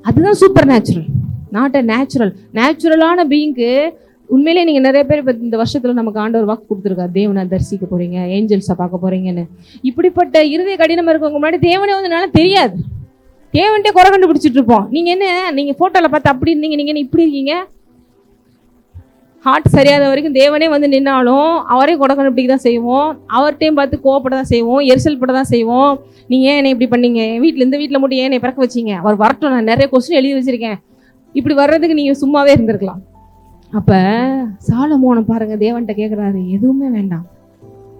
அதுதான் super natural, not a natural. நேச்சுரலான பீயிங்க்கு உண்மையிலே நீங்க நிறைய பேர் இந்த வருஷத்துல நமக்கு ஆண்டவர் வாக்கு கொடுத்துருக்காரு, தேவனை தரிசிக்க போறீங்க, ஏஞ்சல்ஸை பார்க்க போறீங்கன்னு. இப்படிப்பட்ட இருதய கடினம் இருக்கவங்க முன்னாடி தேவனே வந்து என்னால தெரியாது. தேவன்ட்டே குறை கண்டுபிடிச்சிட்டு இருப்போம். நீங்க என்ன, நீங்க போட்டோல பார்த்து அப்படி இருந்தீங்க, நீங்க என்ன இப்படி இருக்கீங்க. ஹார்ட் சரியாத வரைக்கும் தேவனே வந்து நின்னாலும் அவரே குறை கண்டுபிடிக்க தான் செய்வோம். அவர்கிட்டையும் பார்த்து கோவப்பட தான் செய்வோம், எரிசல் பட தான் செய்வோம். நீங்க ஏன் என்னை இப்படி பண்ணீங்க, என் வீட்டில் இந்த வீட்டில் மட்டும் ஏன் என்னை பிறக்க வச்சிங்க, அவர் வரட்டும், நான் நிறைய கொஸ்டின் எழுதி வச்சிருக்கேன். இப்படி வர்றதுக்கு நீங்க சும்மாவே இருந்திருக்கலாம். அப்ப சாலமோனை பாருங்க, தேவன்கிட்ட கேட்குறாரு, எதுவுமே வேண்டாம்,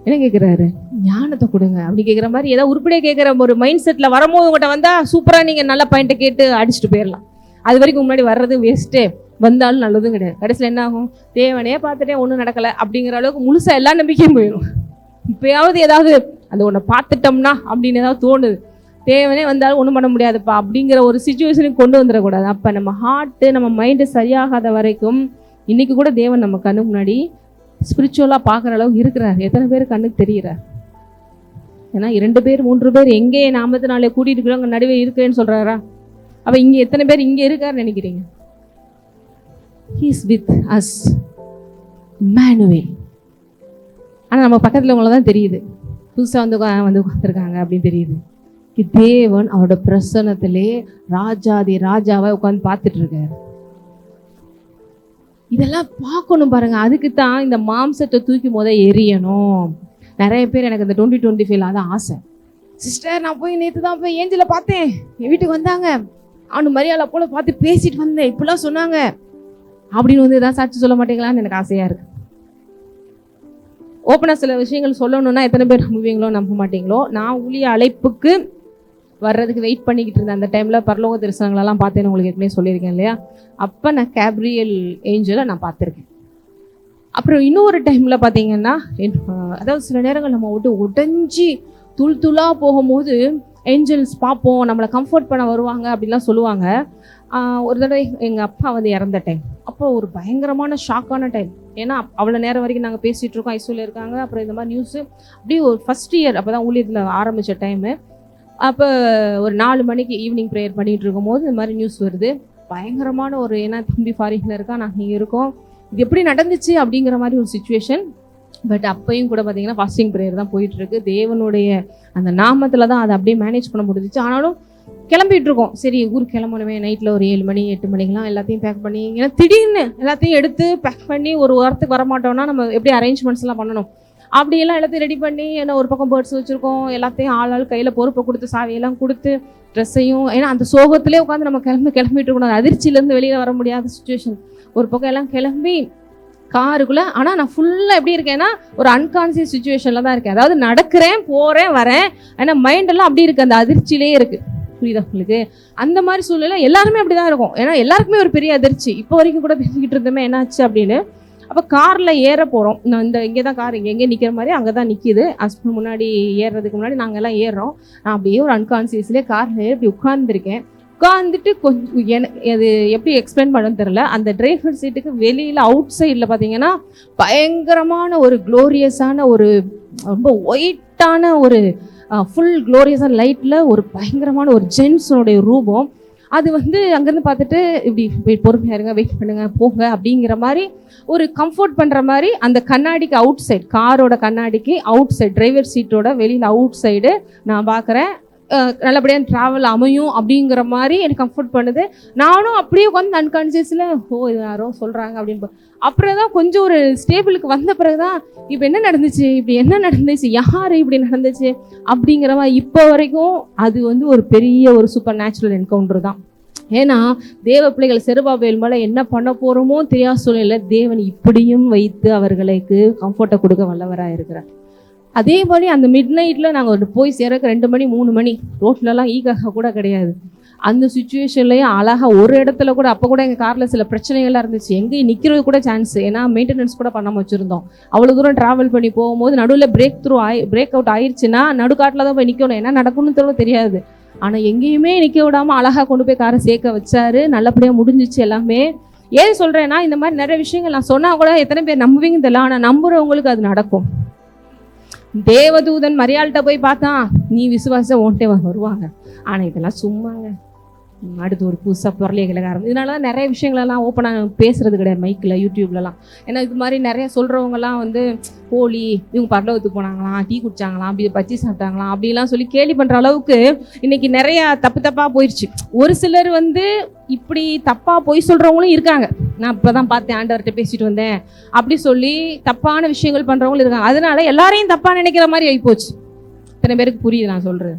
என்ன கேட்குறாரு, ஞானத்தை கொடுங்க அப்படி கேட்குற மாதிரி. ஏதாவது உருப்படியே கேட்குற ஒரு மைண்ட் செட்டில் வரும்போது உங்கள்கிட்ட வந்தால் சூப்பராக நீங்கள் நல்ல பாயிண்ட்டை கேட்டு அடிச்சுட்டு போயிடலாம். அது வரைக்கும் முன்னாடி வர்றது வேஸ்ட்டு, வந்தாலும் நல்லதும் கிடையாது. கடைசியில் என்ன ஆகும், தேவனே பார்த்துட்டே ஒன்றும் நடக்கலை அப்படிங்கிற அளவுக்கு முழுசாக எல்லா நம்பிக்கையும் போயிடும். இப்போயாவது ஏதாவது அது ஒன்றை பார்த்துட்டோம்னா அப்படின்னு ஏதாவது தோணுது, தேவனே வந்தாலும் ஒன்றும் பண்ண முடியாதுப்பா அப்படிங்கிற ஒரு சுச்சுவேஷனுக்கு கொண்டு வந்துடக்கூடாது. அப்போ நம்ம ஹார்ட்டு நம்ம மைண்டு சரியாகாத வரைக்கும் இன்னைக்கு கூட தேவன் நம்ம கண்ணு முன்னாடி ஸ்பிரிச்சுவலாக பார்க்குற அளவுக்கு இருக்கிறார். எத்தனை பேர் கண்ணுக்கு தெரிகிறார்? ஏன்னா 2 பேர் 3 பேர் எங்கே நாமத்தினாலே கூட்டிட்டு இருக்கிறவங்க நடுவே இருக்கிறேன்னு சொல்றாரா? அப்ப இங்க எத்தனை பேர் இங்க இருக்காருன்னு நினைக்கிறீங்க? He is with us, Emmanuel. ஆனா நம்ம பக்கத்துல உங்களை தான் தெரியுது, புதுசா வந்து உட்காந்துருக்காங்க அப்படின்னு தெரியுது. தேவன் அவரோட பிரசன்னத்திலே ராஜாதி ராஜாவை உட்காந்து பார்த்துட்டு இருக்காரு. இதெல்லாம் பார்க்கணும் பாருங்க. அதுக்கு தான் இந்த மாம்சத்தை தூக்கி எரியணும். நிறைய பேர் எனக்கு இந்த 2025 அதான் ஆசை. சிஸ்டர், நான் போய் நேற்று தான் போய் ஏஞ்சலை பார்த்தேன், என் வீட்டுக்கு வந்தாங்க, அவனு மரியாதை போல பார்த்து பேசிட்டு வந்தேன், இப்படிலாம் சொன்னாங்க அப்படின்னு வந்து ஏதாவது சாட்சி சொல்ல மாட்டீங்களான்னு எனக்கு ஆசையா இருக்கு. ஓப்பனாக சில விஷயங்கள் சொல்லணும்னா எத்தனை பேர் நம்புவீங்களோ நம்ப மாட்டீங்களோ. நான் ஊழிய அழைப்புக்கு வர்றதுக்கு வெயிட் பண்ணிக்கிட்டு இருந்தேன். அந்த டைமில் பரலோக தரிசனங்களெல்லாம் பார்த்தேன்னு உங்களுக்கு ஏற்கனவே சொல்லியிருக்கேன் இல்லையா? அப்போ நான் கேப்ரியல் ஏஞ்சலை நான் பார்த்துருக்கேன். அப்புறம் இன்னொரு டைமில் பார்த்தீங்கன்னா, அதாவது சில நேரங்கள் நம்ம உடைஞ்சி துள் துளாக போகும்போது ஏஞ்சல்ஸ் பார்ப்போம், நம்மளை கம்ஃபர்ட் பண்ண வருவாங்க அப்படிலாம் சொல்லுவாங்க. ஒரு தடவை எங்கள் அப்பா வந்து இறந்த டைம், அப்போ ஒரு பயங்கரமான ஷாக்கான டைம். ஏன்னா அவ்வளோ நேரம் வரைக்கும் நாங்கள் பேசிகிட்டு இருக்கோம், ஐசோல இருக்காங்க. அப்புறம் இந்த மாதிரி நியூஸு அப்படியே ஒரு ஃபஸ்ட் இயர் அப்போ தான் ஊழியத்தில் ஆரம்பித்த டைமு. அப்போ ஒரு 4 மணிக்கு ஈவினிங் ப்ரேயர் பண்ணிகிட்டு இருக்கும்போது இந்த மாதிரி நியூஸ் வருது. பயங்கரமான ஒரு, ஏன்னா தம்பி ஃபாரினில் இருக்கா, நாங்கள் இங்கே இருக்கோம், இது எப்படி நடந்துச்சு அப்படிங்கிற மாதிரி ஒரு சுச்சுவேஷன். பட் அப்பையும் கூட பார்த்தீங்கன்னா ஃபாஸ்டிங் ப்ரேயர் தான் போயிட்டுருக்கு. தேவனுடைய அந்த நாமத்தில் தான் அதை அப்படியே மேனேஜ் பண்ண முடிஞ்சிச்சு. ஆனாலும் கிளம்பிட்டு இருக்கோம், சரி ஊருக்கு கிளம்பணுமே, நைட்டில் ஒரு 7 மணி 8 மணிக்கெலாம் எல்லாத்தையும் பேக் பண்ணி, ஏன்னா திடீர்னு எல்லாத்தையும் எடுத்து பேக் பண்ணி ஒரு வாரத்துக்கு வரமாட்டோம்னா நம்ம எப்படி அரேஞ்ச்மெண்ட்ஸ்லாம் பண்ணணும், அப்படியெல்லாம் எல்லாத்தையும் ரெடி பண்ணி, ஏன்னா ஒரு பக்கம் பேர்ட்ஸ் வச்சுருக்கோம், எல்லாத்தையும் ஆள் கையில் பொறுப்பை கொடுத்து சாவியெல்லாம் கொடுத்து ட்ரெஸ்ஸையும், ஏன்னா அந்த சோகத்திலே உட்காந்து நம்ம கிளம்பிட்டு இருக்கணும், அதிர்ச்சியிலேருந்து வெளியில் வர முடியாத சுச்சுவேஷன். ஒரு பக்கம் எல்லாம் கிளம்பி காருக்குள்ளே, ஆனால் நான் ஃபுல்லாக எப்படி இருக்கேன்னா ஒரு அன்கான்சியஸ் சுச்சுவேஷனில் தான் இருக்கேன். அதாவது நடக்கிறேன், போகிறேன், வரேன், ஆனால் மைண்டெல்லாம் அப்படி இருக்குது, அந்த அதிர்ச்சியிலே இருக்குது. புரியுதா உங்களுக்கு? அந்த மாதிரி சூழ்நிலை எல்லாருமே அப்படி தான் இருக்கும். ஏன்னா எல்லாருக்குமே ஒரு பெரிய அதிர்ச்சி. இப்போ வரைக்கும் கூட பேசிக்கிட்டு இருந்தோமே என்னாச்சு அப்படின்னு. அப்போ காரில் ஏற போகிறோம், நான் இங்கே தான் கார் எங்கே நிற்கிற மாதிரி அங்கே தான் நிற்கிது. ஹஸ்பண்ட் முன்னாடி ஏறுறதுக்கு முன்னாடி நாங்கள் எல்லாம் ஏறுறோம். நான் அப்படியே ஒரு அன்கான்சியஸ்லேயே காரில் இப்படி உட்கார்ந்துருக்கேன். உட்காந்துட்டு கொஞ்சம் அது எப்படி எக்ஸ்பிளைன் பண்ணணும்னு தெரில, அந்த டிரைவர் சீட்டுக்கு வெளியில் அவுட் சைடில் பார்த்தீங்கன்னா பயங்கரமான ஒரு க்ளோரியஸான ஒரு ரொம்ப ஒயிட்டான ஒரு ஃபுல் க்ளோரியஸான லைட்டில் ஒரு பயங்கரமான ஒரு ஜென்ஸோடைய ரூபம். அது வந்து அங்கேருந்து பார்த்துட்டு இப்படி பொறுமையாக இருங்க, வெயிட் பண்ணுங்க, போங்க அப்படிங்கிற மாதிரி ஒரு கம்ஃபர்ட் பண்ணுற மாதிரி அந்த கண்ணாடிக்கு அவுட் சைடு, காரோட கண்ணாடிக்கு அவுட் சைடு, டிரைவர் சீட்டோட வெளியில் அவுட் சைடு நான் பார்க்குறேன். நல்லபடியாக ட்ராவல் அமையும் அப்படிங்கிற மாதிரி எனக்கு கம்ஃபர்ட் பண்ணுது. நானும் அப்படியே உட்காந்து அன்கான்சியஸில் இது யாரோ சொல்கிறாங்க அப்படின்னு. அப்புறம் தான் கொஞ்சம் ஒரு ஸ்டேபிளுக்கு வந்த பிறகு தான் இப்போ என்ன நடந்துச்சு, இப்படி என்ன நடந்துச்சு, யார் இப்படி நடந்துச்சு அப்படிங்கிற மாதிரி. இப்போ வரைக்கும் அது வந்து ஒரு பெரிய ஒரு சூப்பர் நேச்சுரல் என்கவுண்டர் தான். ஏன்னா தேவ பிள்ளைகள் செருபாபேல் மேலே என்ன பண்ண போகிறோமோ தெரியாத சூழ்நிலை தேவன் இப்படியும் வைத்து அவர்களுக்கு கம்ஃபர்ட்டை கொடுக்க வல்லவராக இருக்கிறார். அதே மாதிரி அந்த மிட் நைட்டில் நாங்கள் போய் சேரக்கு 2 மணி 3 மணி, ரோட்லலாம் ஈக்காக கூட கிடையாது. அந்த சுச்சுவேஷன்லேயே அழகாக ஒரு இடத்துல கூட, அப்போ கூட எங்கள் காரில் சில பிரச்சனைகள்லாம் இருந்துச்சு, எங்கேயும் நிற்கிறது கூட சான்ஸ், ஏன்னா மெயின்டெனன்ஸ் கூட பண்ணாமல் வச்சுருந்தோம். அவ்வளோ தூரம் ட்ராவல் பண்ணி போகும்போது நடுவில் பிரேக் அவுட் ஆயிடுச்சுன்னா நடுக்காட்டில் தான் போய் நிற்கணும், என்ன நடக்கணும்னு தெரியாது. ஆனால் எங்கேயுமே நிற்க விடாமல் அழகாக கொண்டு போய் காரை சேர்க்க வச்சாரு. நல்லபடியாக முடிஞ்சிச்சு எல்லாமே. ஏன் சொல்கிறேன்னா, இந்த மாதிரி நிறைய விஷயங்கள் நான் சொன்னால் கூட எத்தனை பேர் நம்புவீங்கன்னு தெரியல, ஆனால் நம்புகிறவங்களுக்கு அது நடக்கும். தேவதூதன் மரியாள்கிட்ட போய் பார்த்தா, நீ விசுவாச ஓன்ட்டே வருவாங்க. ஆனால் இதெல்லாம் சும்மாங்க, அடுத்து ஒரு புதுசாக பொருளையை கிளக்க ஆரம்பிச்சு. இதனால தான் நிறைய விஷயங்களெல்லாம் ஓப்பனாக பேசுறது கிடையாது மைக்கில், யூடியூப்லலாம். ஏன்னா இது மாதிரி நிறைய சொல்கிறவங்கலாம் வந்து போலி, இவங்க பரலோகத்துக்கு போனாங்களாம், டீ குடிச்சாங்களாம், அப்படி பச்சி சாப்பிட்டாங்களாம், அப்படிலாம் சொல்லி கேலி பண்ணுற அளவுக்கு இன்னைக்கு நிறையா தப்பாக போயிடுச்சு. ஒரு சிலர் வந்து இப்படி தப்பாக பொய் சொல்கிறவங்களும் இருக்காங்க. நான் இப்போ தான் பார்த்தேன், ஆண்டவர்கிட்ட பேசிட்டு வந்தேன் அப்படி சொல்லி தப்பான விஷயங்கள் பண்ணுறவங்களும் இருக்காங்க. அதனால எல்லாரையும் தப்பாக நினைக்கிற மாதிரி ஆகிப்போச்சு. இத்தனை பேருக்கு புரியுது நான் சொல்கிறது.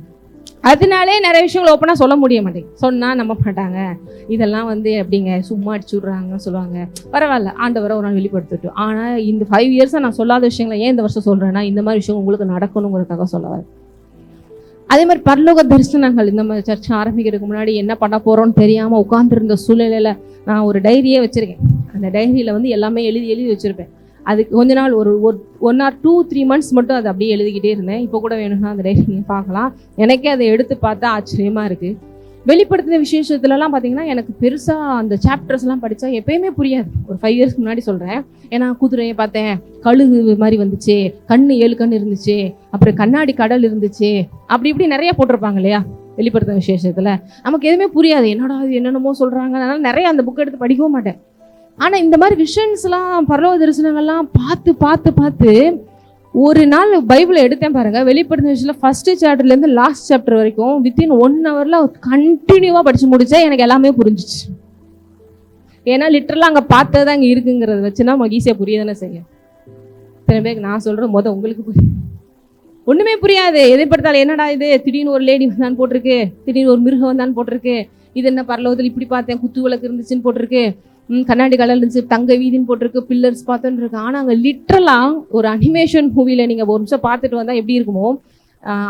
அதனாலே நிறைய விஷயங்கள் ஓப்பனாக சொல்ல முடிய மாட்டேங்குது. சொன்னால் நம்ப மாட்டாங்க, இதெல்லாம் வந்து எப்படிங்க சும்மா அடிச்சு விட்றாங்கன்னு சொல்லுவாங்க. பரவாயில்ல, ஆண்டவரை ஒரு நாள் வெளிப்படுத்திட்டோம். ஆனால் இந்த 5 இயர்ஸாக நான் சொல்லாத விஷயங்களை ஏன் இந்த வருஷம் சொல்கிறேன்னா, இந்த மாதிரி விஷயம் உங்களுக்கு நடக்கணுங்கிறதுக்காக சொல்ல வரேன். அதே மாதிரி பரலோக தரிசனங்கள், இந்த மாதிரி சர்ச்சை ஆரம்பிக்கிறதுக்கு முன்னாடி என்ன பண்ண போகிறோன்னு தெரியாமல் உட்காந்துருந்த சூழ்நிலையில் நான் ஒரு டைரியே வச்சுருக்கேன். அந்த டைரியில் வந்து எல்லாமே எழுதி வச்சுருப்பேன். அதுக்கு கொஞ்ச நாள் ஒரு 1 or 2-3 months மட்டும் அதை அப்படியே எழுதிக்கிட்டே இருந்தேன். இப்போ கூட வேணும்னா அந்த டைரி நீங்கள் பார்க்கலாம். எனக்கே அதை எடுத்து பார்த்தா ஆச்சரியமாக இருக்குது. வெளிப்படுத்தின விசேஷத்துலலாம் பார்த்தீங்கன்னா எனக்கு பெருசாக அந்த சாப்டர்ஸ்லாம் படித்தா எப்பயுமே புரியாது. ஒரு 5 இயர்ஸ்க்கு முன்னாடி சொல்கிறேன். ஏன்னா குதிரையை பார்த்தேன், கழுகு மாதிரி வந்துச்சு, 7 கண் இருந்துச்சு, அப்புறம் கண்ணாடி கடல் இருந்துச்சு, அப்படி இப்படி நிறைய போட்டிருப்பாங்க இல்லையா வெளிப்படுத்தின விசேஷத்தில். நமக்கு எதுவுமே புரியாது, என்னடா இது என்னென்னமோ சொல்கிறாங்க. அதனால் நிறைய அந்த புக் எடுத்து படிக்கவும் மாட்டேன். ஆனால் இந்த மாதிரி விஷன்ஸ்லாம், பரலோக தரிசனங்கள்லாம் பார்த்து ஒரு நாள் பைபிளை எடுத்தேன் பாருங்க. வெளிப்படுத்தின விஷயத்தில் ஃபர்ஸ்ட் சாப்டர்லேருந்து லாஸ்ட் சாப்டர் வரைக்கும் வித்தின் 1 hourல கண்டினியூவாக படித்து முடித்தேன். எனக்கு எல்லாமே புரிஞ்சிச்சு. ஏன்னா லிட்டரலாக அங்கே பார்த்தது தான் அங்கே இருக்குங்கிறத வச்சுன்னா நமக்கு ஈஸியாக புரிய தானே செய்யும். சில பேருக்கு நான் சொல்கிறேன் உங்களுக்கு புரியும், ஒன்றுமே புரியாது. எதை படுத்தாலும் என்னடா இது, திடீர்னு ஒரு லேடி வந்தான்னு போட்டிருக்கு, திடீர்னு ஒரு மிருகம் வந்தான்னு போட்டிருக்கு, இது என்ன பரலோகத்தில் இப்படி பார்த்தேன், குத்து விளக்கு இருந்துச்சுன்னு போட்டிருக்கு, கண்ணாடி கடல் இருந்துச்சு, தங்க வீதின்னு போட்டிருக்கு, பில்லர்ஸ் பார்த்தோன்னு இருக்கு. ஆனால் அங்கே லிட்ரலாக ஒரு அனிமேஷன் மூவியில் நீங்கள் ஒரு நிமிஷம் பார்த்துட்டு வந்தால் எப்படி இருக்குமோ,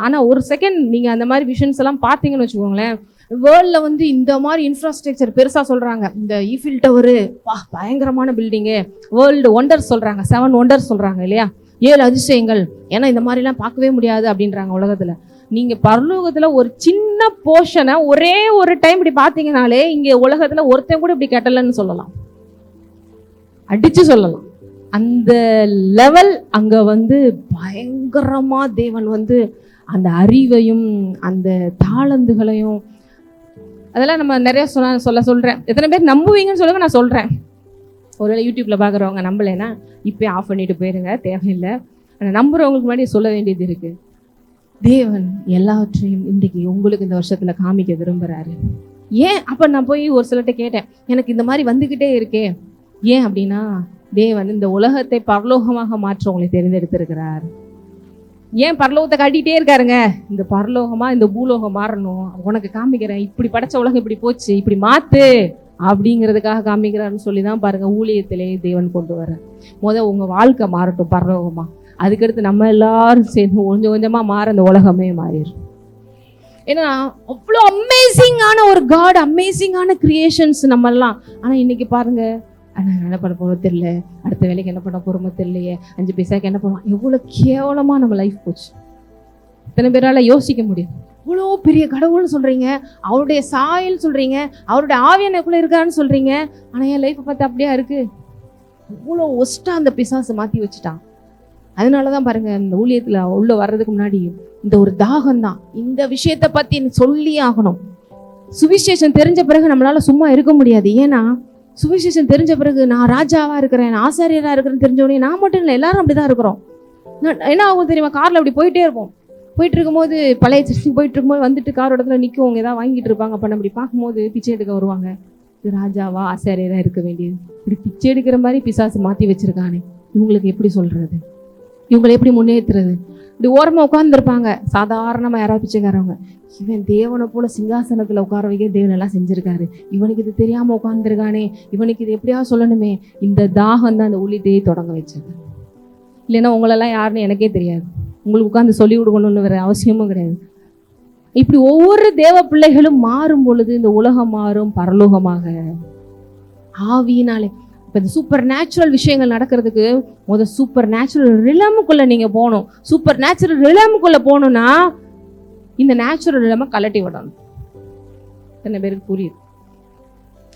ஆனால் ஒரு செகண்ட் நீங்கள் அந்த மாதிரி விஷன்ஸ் எல்லாம் பார்த்தீங்கன்னு வச்சுக்கோங்களேன். வேர்ல்டில் வந்து இந்த மாதிரி இன்ஃப்ராஸ்ட்ரக்சர் பெருசாக சொல்கிறாங்க. இந்த ஈஃபில் டவரு பயங்கரமான பில்டிங்கு, வேர்ல்டு ஒண்டர்ஸ் சொல்கிறாங்க, 7 wonders சொல்கிறாங்க இல்லையா, 7 அதிசயங்கள். ஏன்னா இந்த மாதிரிலாம் பார்க்கவே முடியாது அப்படின்றாங்க உலகத்தில். நீங்கள் பரலோகத்தில் ஒரு சின்ன போர்ஷனை ஒரே ஒரு டைம் இப்படி பார்த்தீங்கனாலே இங்கே உலகத்தில் ஒருத்தன் கூட இப்படி கட்டலைன்னு சொல்லலாம், அடித்து சொல்லலாம். அந்த லெவல் அங்கே வந்து பயங்கரமாக தேவன் வந்து அந்த அறிவையும் அந்த தாளந்துகளையும் அதெல்லாம் நம்ம நிறைய சொல்கிறேன். எத்தனை பேர் நம்புவீங்கன்னு சொல்லுங்க, நான் சொல்கிறேன். ஒருவேளை யூடியூப்பில் பார்க்குறவங்க நம்பலைன்னா இப்போ ஆஃப் பண்ணிட்டு போயிருங்க, தேவையில்லை. ஆனால் நம்புகிறவங்களுக்கு முன்னாடி சொல்ல வேண்டியது இருக்குது. தேவன் எல்லாவற்றையும் இன்றைக்கு உங்களுக்கு இந்த வருஷத்தில் காமிக்க விரும்புகிறாரு. ஏன் அப்போ நான் போய் ஒரு சிலர்கிட்ட கேட்டேன், எனக்கு இந்த மாதிரி வந்துக்கிட்டே இருக்கே ஏன் அப்படின்னா, தேவன் இந்த உலகத்தை பரலோகமாக மாற்ற உங்களை தேர்ந்தெடுத்திருக்கிறார். ஏன் பரலோகத்தை காட்டிகிட்டே இருக்காருங்க, இந்த பரலோகமாக இந்த பூலோகம் மாறணும், உனக்கு காமிக்கிறேன், இப்படி படைச்ச உலகம் இப்படி போச்சு, இப்படி மாற்று அப்படிங்கிறதுக்காக காமிக்கிறாருன்னு சொல்லி தான் பாருங்கள் ஊழியத்திலே தேவன் கொண்டு வர. உங்கள் வாழ்க்கை மாறட்டும் பரலோகமாக, அதுக்கடுத்து நம்ம எல்லாரும் சேர்ந்து கொஞ்சம் கொஞ்சமாக மாற அந்த உலகமே மாறிடும். ஏன்னா அவ்வளோ அமேசிங்கான ஒரு காட், அமேசிங்கான கிரியேஷன்ஸ் நம்மெல்லாம். ஆனால் இன்னைக்கு பாருங்க, என்ன பண்ண போகிறோம் தெரியல, அடுத்த வேலைக்கு என்ன பண்ண போகிறோமோ தெரியலையே, 5 பைசாக்கு என்ன பண்ணுவோம், எவ்வளோ கேவலமாக நம்ம லைஃப் போச்சு. இத்தனை பேரால் யோசிக்க முடியும். இவ்வளோ பெரிய கடவுள்னு சொல்கிறீங்க, அவருடைய சாயல் சொல்கிறீங்க, அவருடைய ஆவியனுக்குள்ளே இருக்கான்னு சொல்கிறீங்க, ஆனால் என் லைஃப்பை பார்த்து அப்படியா இருக்குது. இவ்வளோ ஒஸ்ட்டாக அந்த பிசாசை மாற்றி வச்சுட்டான். அதனால தான் பாருங்க, இந்த ஊழியத்தில் உள்ள வர்றதுக்கு முன்னாடி இந்த ஒரு தாகம் தான், இந்த விஷயத்தை பற்றி சொல்லி ஆகணும். சுவிசேஷம் தெரிஞ்ச பிறகு நம்மளால சும்மா இருக்க முடியாது. ஏன்னா சுவிசேஷம் தெரிஞ்ச பிறகு நான் ராஜாவாக இருக்கிறேன், நான் ஆசாரியராக இருக்கிறேன்னு தெரிஞ்சவனே நான் மட்டும் இல்லை, எல்லாரும் அப்படி தான் இருக்கிறோம். என்ன ஆகும் தெரியுமா, காரில் அப்படி போயிட்டே இருப்போம். போயிட்டு இருக்கும்போது பழைய சர்ச்சுக்கு போயிட்டு இருக்கும்போது வந்துட்டு கார் இடத்துல நிற்கும், ஏதாவது வாங்கிட்டு இருப்பாங்க. அப்போ அப்படி பார்க்கும்போது பிச்சை எடுக்க வருவாங்க. இது ராஜாவா ஆசாரியராக இருக்க வேண்டியது, இப்படி பிச்சை எடுக்கிற மாதிரி பிசாசு மாற்றி வச்சிருக்கானே, இவங்களுக்கு எப்படி சொல்றது, இவங்களை எப்படி முன்னேற்றுறது. இப்படி ஓரமாக உட்காந்துருப்பாங்க சாதாரணமாக யாராவது பிச்சைக்காரவங்க, இவன் தேவனை போல சிங்காசனத்தில் உட்கார வைக்க தேவன் எல்லாம் செஞ்சுருக்காரு, இவனுக்கு இது தெரியாமல் உட்காந்துருக்கானே, இவனுக்கு இது எப்படியாவது சொல்லணுமே. இந்த தாகம் தான் அந்த ஊழியத்தையே தொடங்க வச்சது. இல்லைன்னா உங்களெல்லாம் யாருன்னு எனக்கே தெரியாது, உங்களுக்கு உட்காந்து சொல்லி கொடுக்கணும்னு வேறு அவசியமும் கிடையாது. இப்படி ஒவ்வொரு தேவ பிள்ளைகளும் மாறும் பொழுது இந்த உலகம் மாறும் பரலோகமாக ஆவியினாலே. இப்போ இந்த சூப்பர் நேச்சுரல் விஷயங்கள் நடக்கிறதுக்கு சூப்பர் நேச்சுரல் ரிலமுக்குள்ளே நீங்கள் போகணும். சூப்பர் நேச்சுரல் ரிலமுக்குள்ளே போகணுன்னா இந்த நேச்சுரல் ரிலமை கலட்டி விடணும். எத்தனை பேருக்கு புரியுது?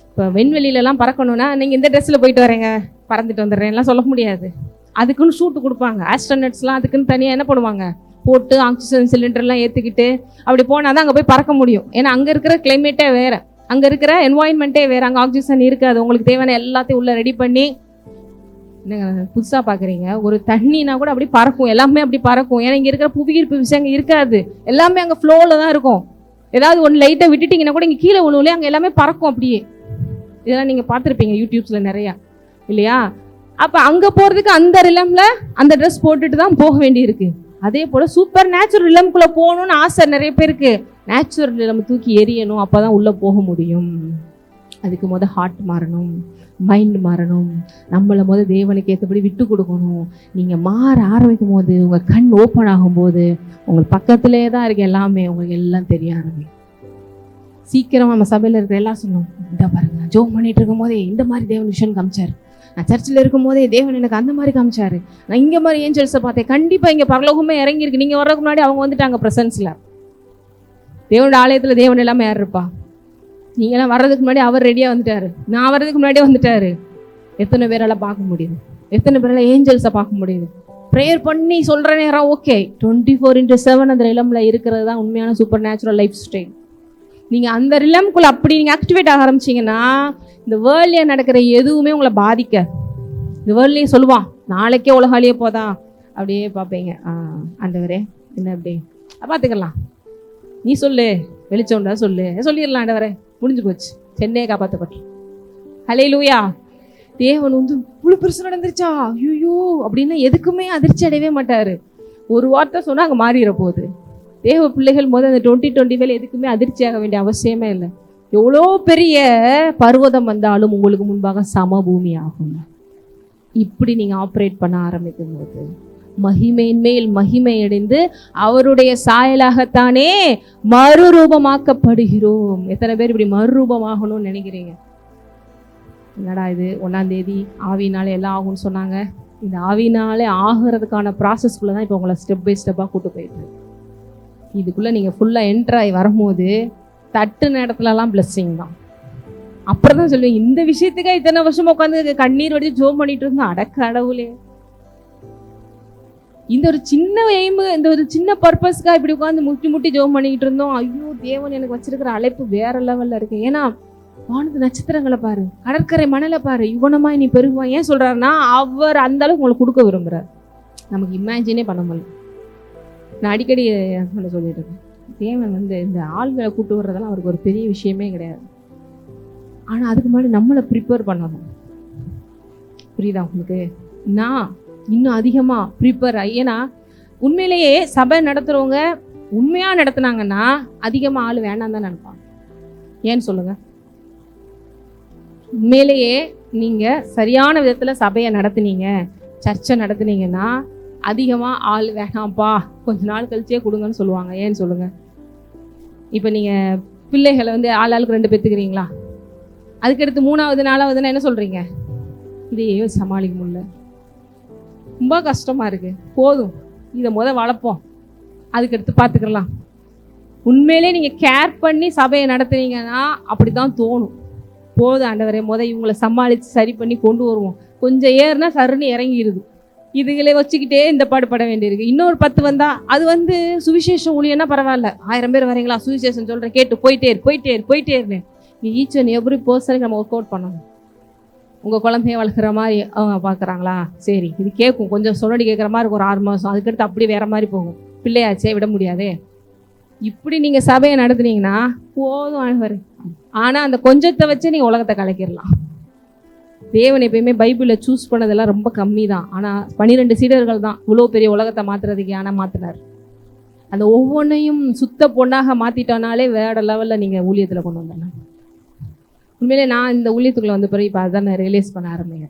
இப்போ விண்வெளியிலலாம் பறக்கணும்னா நீங்கள் இந்த ட்ரெஸ்ஸில் போயிட்டு வரேங்க, பறந்துட்டு வந்துடுறேன்லாம் சொல்ல முடியாது. அதுக்குன்னு ஷூட்டு கொடுப்பாங்க. ஆஸ்ட்ரோனட்ஸ்லாம் அதுக்குன்னு தனியாக என்ன பண்ணுவாங்க, போட்டு ஆக்சிஜன் சிலிண்டர்லாம் ஏற்றிக்கிட்டு அப்படி போனால் தான் அங்கே போய் பறக்க முடியும். ஏன்னா அங்கே இருக்கிற கிளைமேட்டே வேறு. அங்கே இருக்கிற என்வாயன்மெண்ட்டே வேறு, அங்கே ஆக்சிஜன் இருக்காது. உங்களுக்கு தேவையான எல்லாத்தையும் உள்ளே ரெடி பண்ணி, என்னங்க புதுசாக பார்க்குறீங்க, ஒரு தண்ணினா கூட அப்படி பறக்கும், எல்லாமே அப்படி பறக்கும். ஏன்னா இங்கே இருக்கிற புவியீர்ப்பு விஷயம் அங்கே இருக்காது, எல்லாமே அங்கே ஃப்ளோவில் தான் இருக்கும். ஏதாவது ஒன்று லைட்டாக விட்டுட்டிங்கன்னா கூட இங்கே கீழே விழுவுலே, அங்கே எல்லாமே பறக்கும் அப்படியே. இதெல்லாம் நீங்கள் பார்த்துருப்பீங்க யூடியூப்ஸில் நிறையா, இல்லையா? அப்போ அங்கே போகிறதுக்கு அந்த ரிலமில் அந்த ட்ரெஸ் போட்டுட்டு தான் போக வேண்டியிருக்கு. அதே போல் சூப்பர் நேச்சுரல் ரிலம்குள்ளே போகணும்னு ஆசை நிறைய பேருக்கு. நேச்சுரல் ரிலம் தூக்கி எரியணும், அப்போ தான் உள்ளே போக முடியும். அதுக்கு ஹார்ட் மாறணும், மைண்ட் மாறணும், நம்மளை தேவனுக்கு ஏற்றபடி விட்டு கொடுக்கணும். நீங்கள் மாற ஆரம்பிக்கும் போது, உங்கள் கண் ஓப்பன் ஆகும்போது, உங்களுக்கு பக்கத்திலே தான் இருக்கு எல்லாமே, உங்களுக்கு எல்லாம் தெரிய ஆரம்பிக்கும். சீக்கிரம் நம்ம சபையில் இருக்கிற எல்லாம் சொன்னோம், இந்த பாருங்க, நான் ஜோம் பண்ணிட்டு இருக்கும் போதே இந்த மாதிரி தேவன் விஷயம் காமிச்சார், நான் சர்ச்சில் இருக்கும் போதே தேவன் எனக்கு அந்த மாதிரி காமிச்சாரு, நான் இங்கே மாதிரி ஏஞ்சல்ஸை பார்த்தேன், கண்டிப்பாக இங்கே பரலோகமே இறங்கியிருக்கு. நீங்கள் வர்றதுக்கு முன்னாடி அவங்க வந்துட்டாங்க ப்ரெசன்ஸில். தேவனோட ஆலயத்தில் தேவன் எல்லாமே யார் இருப்பா? நீங்களாம் வர்றதுக்கு முன்னாடி அவர் ரெடியாக வந்துட்டாரு, நான் வர்றதுக்கு முன்னாடியே வந்துட்டாரு. எத்தனை பேரெல்லாம் பார்க்க முடியுது, எத்தனை பேரெல்லாம் ஏஞ்சல்ஸை பார்க்க முடியுது. ப்ரேயர் பண்ணி சொல்கிற நேரம் ஓகே, 24/7 அந்த ரிலமில் இருக்கிறது தான் உண்மையான சூப்பர் நேச்சுரல் லைஃப் ஸ்டைல். நீங்கள் அந்த ரிலம்குள்ளே அப்படி நீங்கள் ஆக்டிவேட் ஆக ஆரம்பிச்சிங்கன்னா, இந்த வேர்ல்ட்லேயே நடக்கிற எதுவுமே உங்களை பாதிக்க. இந்த வேர்ல்ட்லேயே சொல்லுவான், நாளைக்கே உலகாலேயே போதா, அப்படியே பார்ப்பீங்க. ஆண்டவரே என்ன அப்படி பார்த்துக்கலாம், நீ சொல்லு, வெளிச்சோண்டா சொல்லு, சொல்லிடலாம் ஆண்டவரே, முடிஞ்சு போச்சு, சென்னையை காப்பாற்றப்பட்டு. ஹல்லேலூயா. தேவன் இவ்வளோ பெருசு நடந்துருச்சா, ஐயோ அப்படின்னு எதுக்குமே அதிர்ச்சி அடையவே மாட்டார். ஒரு வார்த்தை சொன்னால் அங்கே மாறிட போகுது. தேவ பிள்ளைகள் அந்த 2025 எதுக்குமே அதிர்ச்சியாக வேண்டிய அவசியமே இல்லை. எவ்வளோ பெரிய பர்வதம் வந்தாலும் உங்களுக்கு முன்பாக சமபூமி ஆகும். இப்படி நீங்கள் ஆப்ரேட் பண்ண ஆரம்பிக்கும் போது மகிமையின் மேல் மகிமை அடைந்து அவருடைய சாயலாகத்தானே மறுரூபமாக்கப்படுகிறோம். எத்தனை பேர் இப்படி மறுரூபமாகணும்னு நினைக்கிறீங்க? என்னடா இது 1ஆம் தேதி ஆவினாலே எல்லாம் ஆகும்னு சொன்னாங்க. இந்த ஆவினாலே ஆகிறதுக்கான ப்ராசஸ்க்குள்ளே தான் இப்போ உங்களை ஸ்டெப் பை ஸ்டெப்பாக கூட்டு போயிட்டு, இதுக்குள்ளே நீங்கள் ஃபுல்லாக என்ட்ராகி வரும்போது தட்டு நேரத்துலலாம் பிளஸ்ஸிங் தான். அப்புறம் தான் சொல்லுவீங்க, இந்த விஷயத்துக்காக இத்தனை வருஷமா உட்காந்து கண்ணீர் வடிச்சு ஜோம் பண்ணிட்டு இருந்தோம், அடக்க கடவுளே, இந்த ஒரு சின்ன எய்மு, இந்த ஒரு சின்ன பர்பஸ்க்காக இப்படி உட்காந்து முட்டி முட்டி ஜோம் பண்ணிக்கிட்டு இருந்தோம். ஐயோ தேவன் எனக்கு வச்சிருக்கிற அழைப்பு வேற லெவலில் இருக்கு. ஏன்னா வானத்து நட்சத்திரங்களை பாரு, கடற்கரை மணலை பாரு, இவனமாய் நீ பெருகுவான். ஏன் சொல்றாருன்னா, அவர் அந்த அளவுக்கு உங்களுக்கு கொடுக்க விரும்புறார். நமக்கு இமேஜினே பண்ண முடியல. நான் அடிக்கடி சொல்லிட்டு இருக்கேன், தேவன் இந்த ஆள்களை கூட்டு வர்றதெல்லாம் அவருக்கு ஒரு பெரிய விஷயமே கிடையாது. ஆனால் அதுக்கு முன்னாடி நம்மளை ப்ரிப்பேர் பண்ணணும். புரியுதா உங்களுக்கு? நான் இன்னும் அதிகமாக ப்ரிப்பேர் ஆகி, ஏன்னா உண்மையிலேயே சபை நடத்துகிறவங்க உண்மையாக நடத்துனாங்கன்னா அதிகமாக ஆள் வேண்டாம் தான் நினைப்பாங்க. ஏன்னு சொல்லுங்க? உண்மையிலேயே நீங்கள் சரியான விதத்தில் சபையை நடத்துனீங்க, சர்ச்சை நடத்துனீங்கன்னா அதிகமாக ஆள் வேணாம்ப்பா, கொஞ்ச நாள் கழிச்சே கொடுங்கன்னு சொல்லுவாங்க. ஏன்னு சொல்லுங்க? இப்போ நீங்கள் பிள்ளைகளை ஆளுக்கு 2 பேத்துக்கிறீங்களா, அதுக்கடுத்து 3வது 4வதுன்னா என்ன சொல்கிறீங்க? இதையே சமாளிக்க முடியல, ரொம்ப கஷ்டமாக இருக்குது, போதும் இதை வளர்ப்போம், அதுக்கடுத்து பார்த்துக்கலாம். உண்மையிலே நீங்கள் கேர் பண்ணி சபையை நடத்துனீங்கன்னா அப்படி தான் தோணும். போதும் ஆண்டவரே, இவங்களை சமாளித்து சரி பண்ணி கொண்டு வருவோம். கொஞ்சம் ஏறுனா சருன்னு இறங்கிடுது. இதுகளை வச்சுக்கிட்டே இந்த பாடுபட வேண்டியிருக்கு. இன்னொரு 10 வந்தால் அது சுவிசேஷம் ஊழியன்னா பரவாயில்ல, 1000 பேர் வரீங்களா, சுவிசேஷம் சொல்கிறேன் கேட்டு போயிட்டே இருந்தேன். ஈச் அண்ட் எவ்ரி பர்சனுக்கு நம்ம ஒர்க் அவுட் பண்ணணும். உங்கள் குழந்தைய வளர்க்குற மாதிரி அவங்க பார்க்குறாங்களா, சரி இது கேட்கும், கொஞ்சம் சொன்னடி கேட்குற மாதிரி இருக்கும், ஒரு 6 மாதம், அதுக்கடுத்து அப்படியே வேறு மாதிரி போகும். பிள்ளையாச்சே விட முடியாதே. இப்படி நீங்கள் சபையை நடத்துனீங்கன்னா போதும் ஆண்டவர். ஆனால் அந்த கொஞ்சத்தை வச்சு நீங்கள் உலகத்தை கலக்கிடலாம். தேவன் எப்பயுமே பைபிளில் சூஸ் பண்ணதெல்லாம் ரொம்ப கம்மி தான். ஆனால் 12 சீடர்கள் தான் இவ்வளோ பெரிய உலகத்தை மாற்றுறதுக்கு ஆனால் மாற்றினார். அந்த ஒவ்வொன்றையும் சுத்த பொண்ணாக மாற்றிட்டோனாலே வேற லெவலில் நீங்கள் ஊழியத்தில் கொண்டு வந்துடலாம். உண்மையிலே நான் இந்த ஊழியத்துக்குள்ளே வந்த பிறகு இப்போ அதான் நான் ரியலைஸ் பண்ண ஆரம்பிங்க.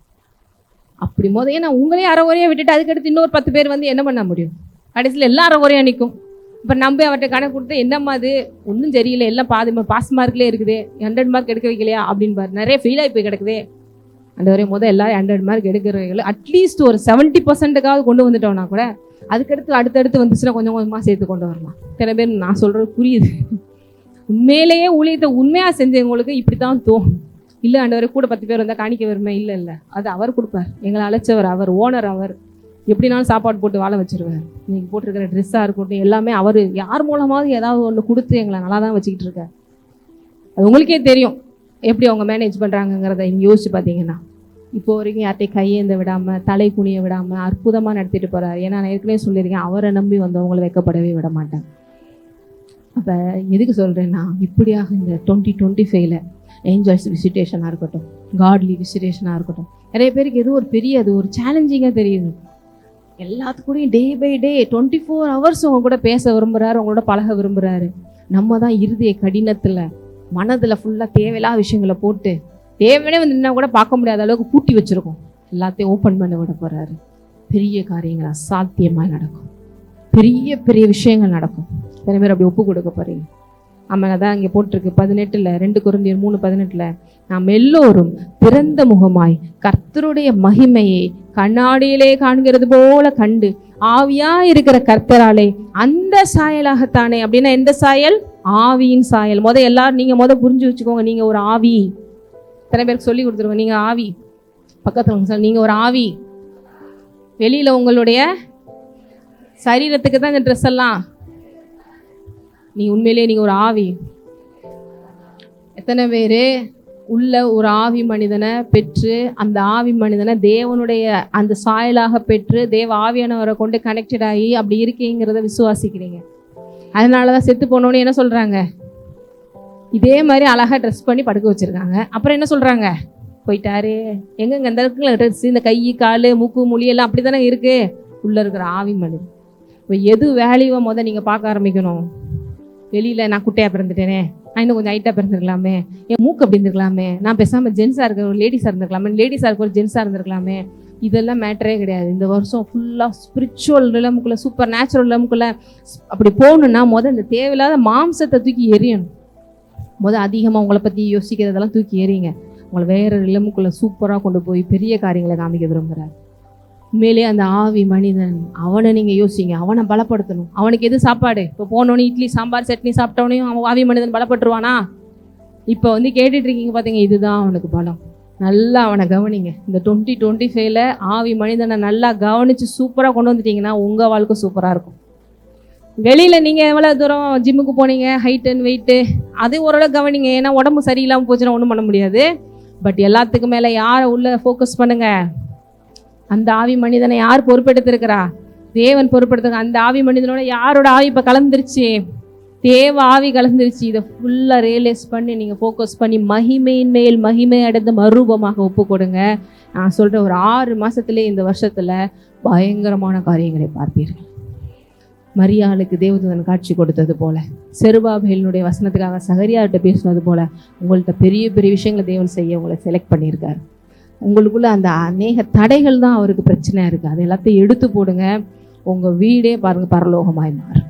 அப்படி ஏன்னா உங்களே அரைகுறையாக விட்டுட்டு அதுக்கடுத்து இன்னொரு 10 பேர் என்ன பண்ண முடியும்? கடைசியில் எல்லாம் அரைகுறையாக நிற்கும். இப்போ நம்பி அவர்கிட்ட கணக்கு கொடுத்து என்னம்மா அது ஒன்றும் தெரியல, எல்லாம் பாஸ் மார்க்லேயே இருக்குது, 100 மார்க் எடுக்க வைக்கலையா அப்படின்னு பாரு, நிறைய ஃபெயில் ஆகி போய் கிடக்குதே. அந்த வரையும் எல்லாரும் 100 மார்க் எடுக்கிறவங்க அட்லீஸ்ட் ஒரு 70% கொண்டு வந்துட்டோம்னா கூட அதுக்கடுத்து அடுத்தடுத்து வந்துச்சுன்னா கொஞ்சம் கொஞ்சமாக சேர்த்து கொண்டு வரலாம். சில பேர் நான் சொல்கிறது புரியுது. உண்மையிலேயே ஊழியத்தை உண்மையாக செஞ்சவங்களுக்கு இப்படி தான் தோணும். இல்லை ஆண்டவரை கூட 10 பேர் வந்தால் காணிக்க வருமே, இல்லை அது அவர் கொடுப்பார். எங்களை அழைச்சவர் அவர், ஓனர் அவர், எப்படினாலும் சாப்பாடு போட்டு வாழ வச்சிருவார். இன்னைக்கு போட்டிருக்கிற ட்ரெஸ்ஸாக இருக்கட்டும் எல்லாமே அவர் யார் மூலமாவது ஏதாவது ஒன்று கொடுத்து எங்களை நல்லா தான் வச்சுக்கிட்டு இருக்கார். அது உங்களுக்கே தெரியும் எப்படி அவங்க மேனேஜ் பண்ணுறாங்கங்கிறத இங்கே யோசிச்சு பார்த்தீங்கன்னா. இப்போ வரைக்கும் யார்ட்டையும் கையேந்த விடாமல் தலை குனிய விடாமல் அற்புதமாக நடத்திட்டு போகிறார். ஏன்னா நான் ஏற்கனவே சொல்லியிருக்கேன், அவரை நம்பி வந்தவங்களை வைக்கப்படவே விட மாட்டேன். அப்போ எதுக்கு சொல்கிறேன்னா, இப்படியாக இந்த 2025ல் ஏஞ்சல்ஸ் விசிட்டேஷனாக இருக்கட்டும், காட்லி விசிட்டேஷனாக இருக்கட்டும், நிறைய பேருக்கு எதுவும் ஒரு பெரிய அது ஒரு சேலஞ்சிங்காக தெரியுது. எல்லாத்துக்கூடையும் டே பை டே 24 hours உங்க கூட பேச விரும்புகிறாரு, உங்களோட பழக விரும்புகிறாரு. நம்ம தான் இருதய கடினத்தில் மனதில் ஃபுல்லாக தேவையில்லாத விஷயங்களை போட்டு தேவனே வந்து நின்னா கூட பார்க்க முடியாத அளவுக்கு பூட்டி வச்சுருக்கோம். எல்லாத்தையும் ஓப்பன் பண்ண விட போகிறாரு. பெரிய காரியங்கள் அசாத்தியமாக நடக்கும், பெரிய பெரிய விஷயங்கள் நடக்கும். நிறைய பேர் அப்படி ஒப்பு கொடுக்க போகிறீங்க. ஆமாம், அதான் இங்கே போட்டிருக்கு 18 2 கொரிந்தியர் 3:18 நாம் எல்லோரும் திறந்த முகமாய் கர்த்தருடைய மகிமையை கண்ணாடியிலே காண்கிறது போல கண்டு ஆவியா இருக்கிற கர்த்தராலே அந்த சாயலாகத்தானே. அப்படின்னா எந்த சாயல்? ஆவியின் சாயல். எல்லாரும் நீங்க புரிஞ்சு வச்சுக்கோங்க, நீங்க ஒரு ஆவி. சில பேருக்கு சொல்லி கொடுத்துருவோம், நீங்க ஆவி. பக்கத்துல நீங்க ஒரு ஆவி. வெளியில உங்களுடைய சரீரத்துக்கு தான் இந்த ட்ரெஸ் எல்லாம். நீங்க உண்மையிலேயே நீங்க ஒரு ஆவி. எத்தனை பேரு உள்ள ஒரு ஆவி மனிதனை பெற்று அந்த ஆவி மனிதனை தேவனுடைய அந்த சாயலாக பெற்று தேவ ஆவியானவரை கொண்டு கனெக்டட் ஆகி அப்படி இருக்கீங்கிறத விசுவாசிக்கிறீங்க. அதனாலதான் செத்து போனோன்னு என்ன சொல்றாங்க, இதே மாதிரி அழகா ட்ரெஸ் பண்ணி படுக்க வச்சிருக்காங்க. அப்புறம் என்ன சொல்றாங்க, போயிட்டாரு. எங்கெங்க இந்த இருக்குல்ல ட்ரெஸ், இந்த கை காலு மூக்கு மொழி எல்லாம் அப்படி தானே இருக்கு. உள்ள இருக்கிற ஆவி மனிதன். இப்போ எது வேல்யூவை நீங்க பார்க்க ஆரம்பிக்கணும். வெளியில நான் குட்டையா பிறந்துட்டேனே, நான் இன்னும் கொஞ்சம் ஹைட்டாக பிறந்திருக்கலாமே, என் மூக்கு அப்படி இருந்திருக்கலாமே, நான் பேசாமல் ஜென்ஸாக இருக்க ஒரு லேடிஸாக இருந்திருக்கலாமே, லேடிஸாக இருக்க ஒரு ஜென்ஸாக இருந்திருக்கலாமே. இதெல்லாம் மேட்டரே கிடையாது. இந்த வருஷம் ஃபுல்லாக ஸ்பிரிச்சுவல் நிலமுக்குள்ளே, சூப்பர் நேச்சுரல் நிலமுக்குள்ளே அப்படி போகணுன்னா இந்த தேவையில்லாத மாம்சத்தை தூக்கி எறியணும். அதிகமாக உங்களை பற்றி யோசிக்கிறதெல்லாம் தூக்கி எறிங்க. உங்களை வேற நிலமுக்குள்ளே சூப்பராக கொண்டு போய் பெரிய காரியங்களை காமிக்க விரும்புகிறார். உண்மையிலே அந்த ஆவி மனிதன், அவனை நீங்கள் யோசிங்க, அவனை பலப்படுத்தணும். அவனுக்கு எது சாப்பாடு? இப்போ போனோன்னு இட்லி சாம்பார் சட்னி சாப்பிட்டவனையும் அவன் ஆவி மனிதன் பலப்பட்டுருவானா? இப்போ கேட்டுட்டு இருக்கீங்க பார்த்தீங்க, இதுதான் அவனுக்கு பலம். நல்லா அவனை கவனிங்க. இந்த 2025ல் ஆவி மனிதனை நல்லா கவனித்து சூப்பராக கொண்டு வந்துட்டீங்கன்னா உங்கள் வாழ்க்கை சூப்பராக இருக்கும். வெளியில் நீங்கள் எவ்வளோ தூரம் ஜிம்முக்கு போனீங்க, ஹைட் அண்ட் வெயிட்டு, அது ஓரளவு கவனிங்க. ஏன்னா உடம்பு சரியில்லாமல் போச்சுன்னா ஒன்றும் பண்ண முடியாது. பட் எல்லாத்துக்கும் மேலே யாரை உள்ள ஃபோக்கஸ் பண்ணுங்க, அந்த ஆவி மனிதனை யார் பொறுப்பெடுத்திருக்கிறா? தேவன் பொறுப்பெடுத்துங்க. அந்த ஆவி மனிதனோட யாரோட ஆவி இப்போ கலந்துருச்சு? தேவ ஆவி கலந்துருச்சு. இதை ஃபுல்லாக ரியலைஸ் பண்ணி நீங்கள் ஃபோக்கஸ் பண்ணி மகிமையின் மேல் மகிமை அடைந்த மறுரூபமாக ஒப்பு கொடுங்க. நான் சொல்கிறேன், ஒரு 6 மாதத்துலேயே இந்த வருஷத்தில் பயங்கரமான காரியங்களை பார்ப்பீர்கள். மரியாளுக்கு தேவதூதன் காட்சி கொடுத்தது போல, செருபாபேலினுடைய வசனத்துக்காக சகரியார்கிட்ட பேசினது போல உங்கள்கிட்ட பெரிய பெரிய விஷயங்களை தேவன் செய்ய உங்களை செலக்ட் பண்ணியிருக்காரு. உங்களுக்குள்ள அந்த அநேக தடைகள் தான் அவருக்கு பிரச்சனையாக இருக்குது. அது எல்லாத்தையும் எடுத்து போடுங்க. உங்கள் வீடே பாருங்கள் பரலோகமாய் மாறும்.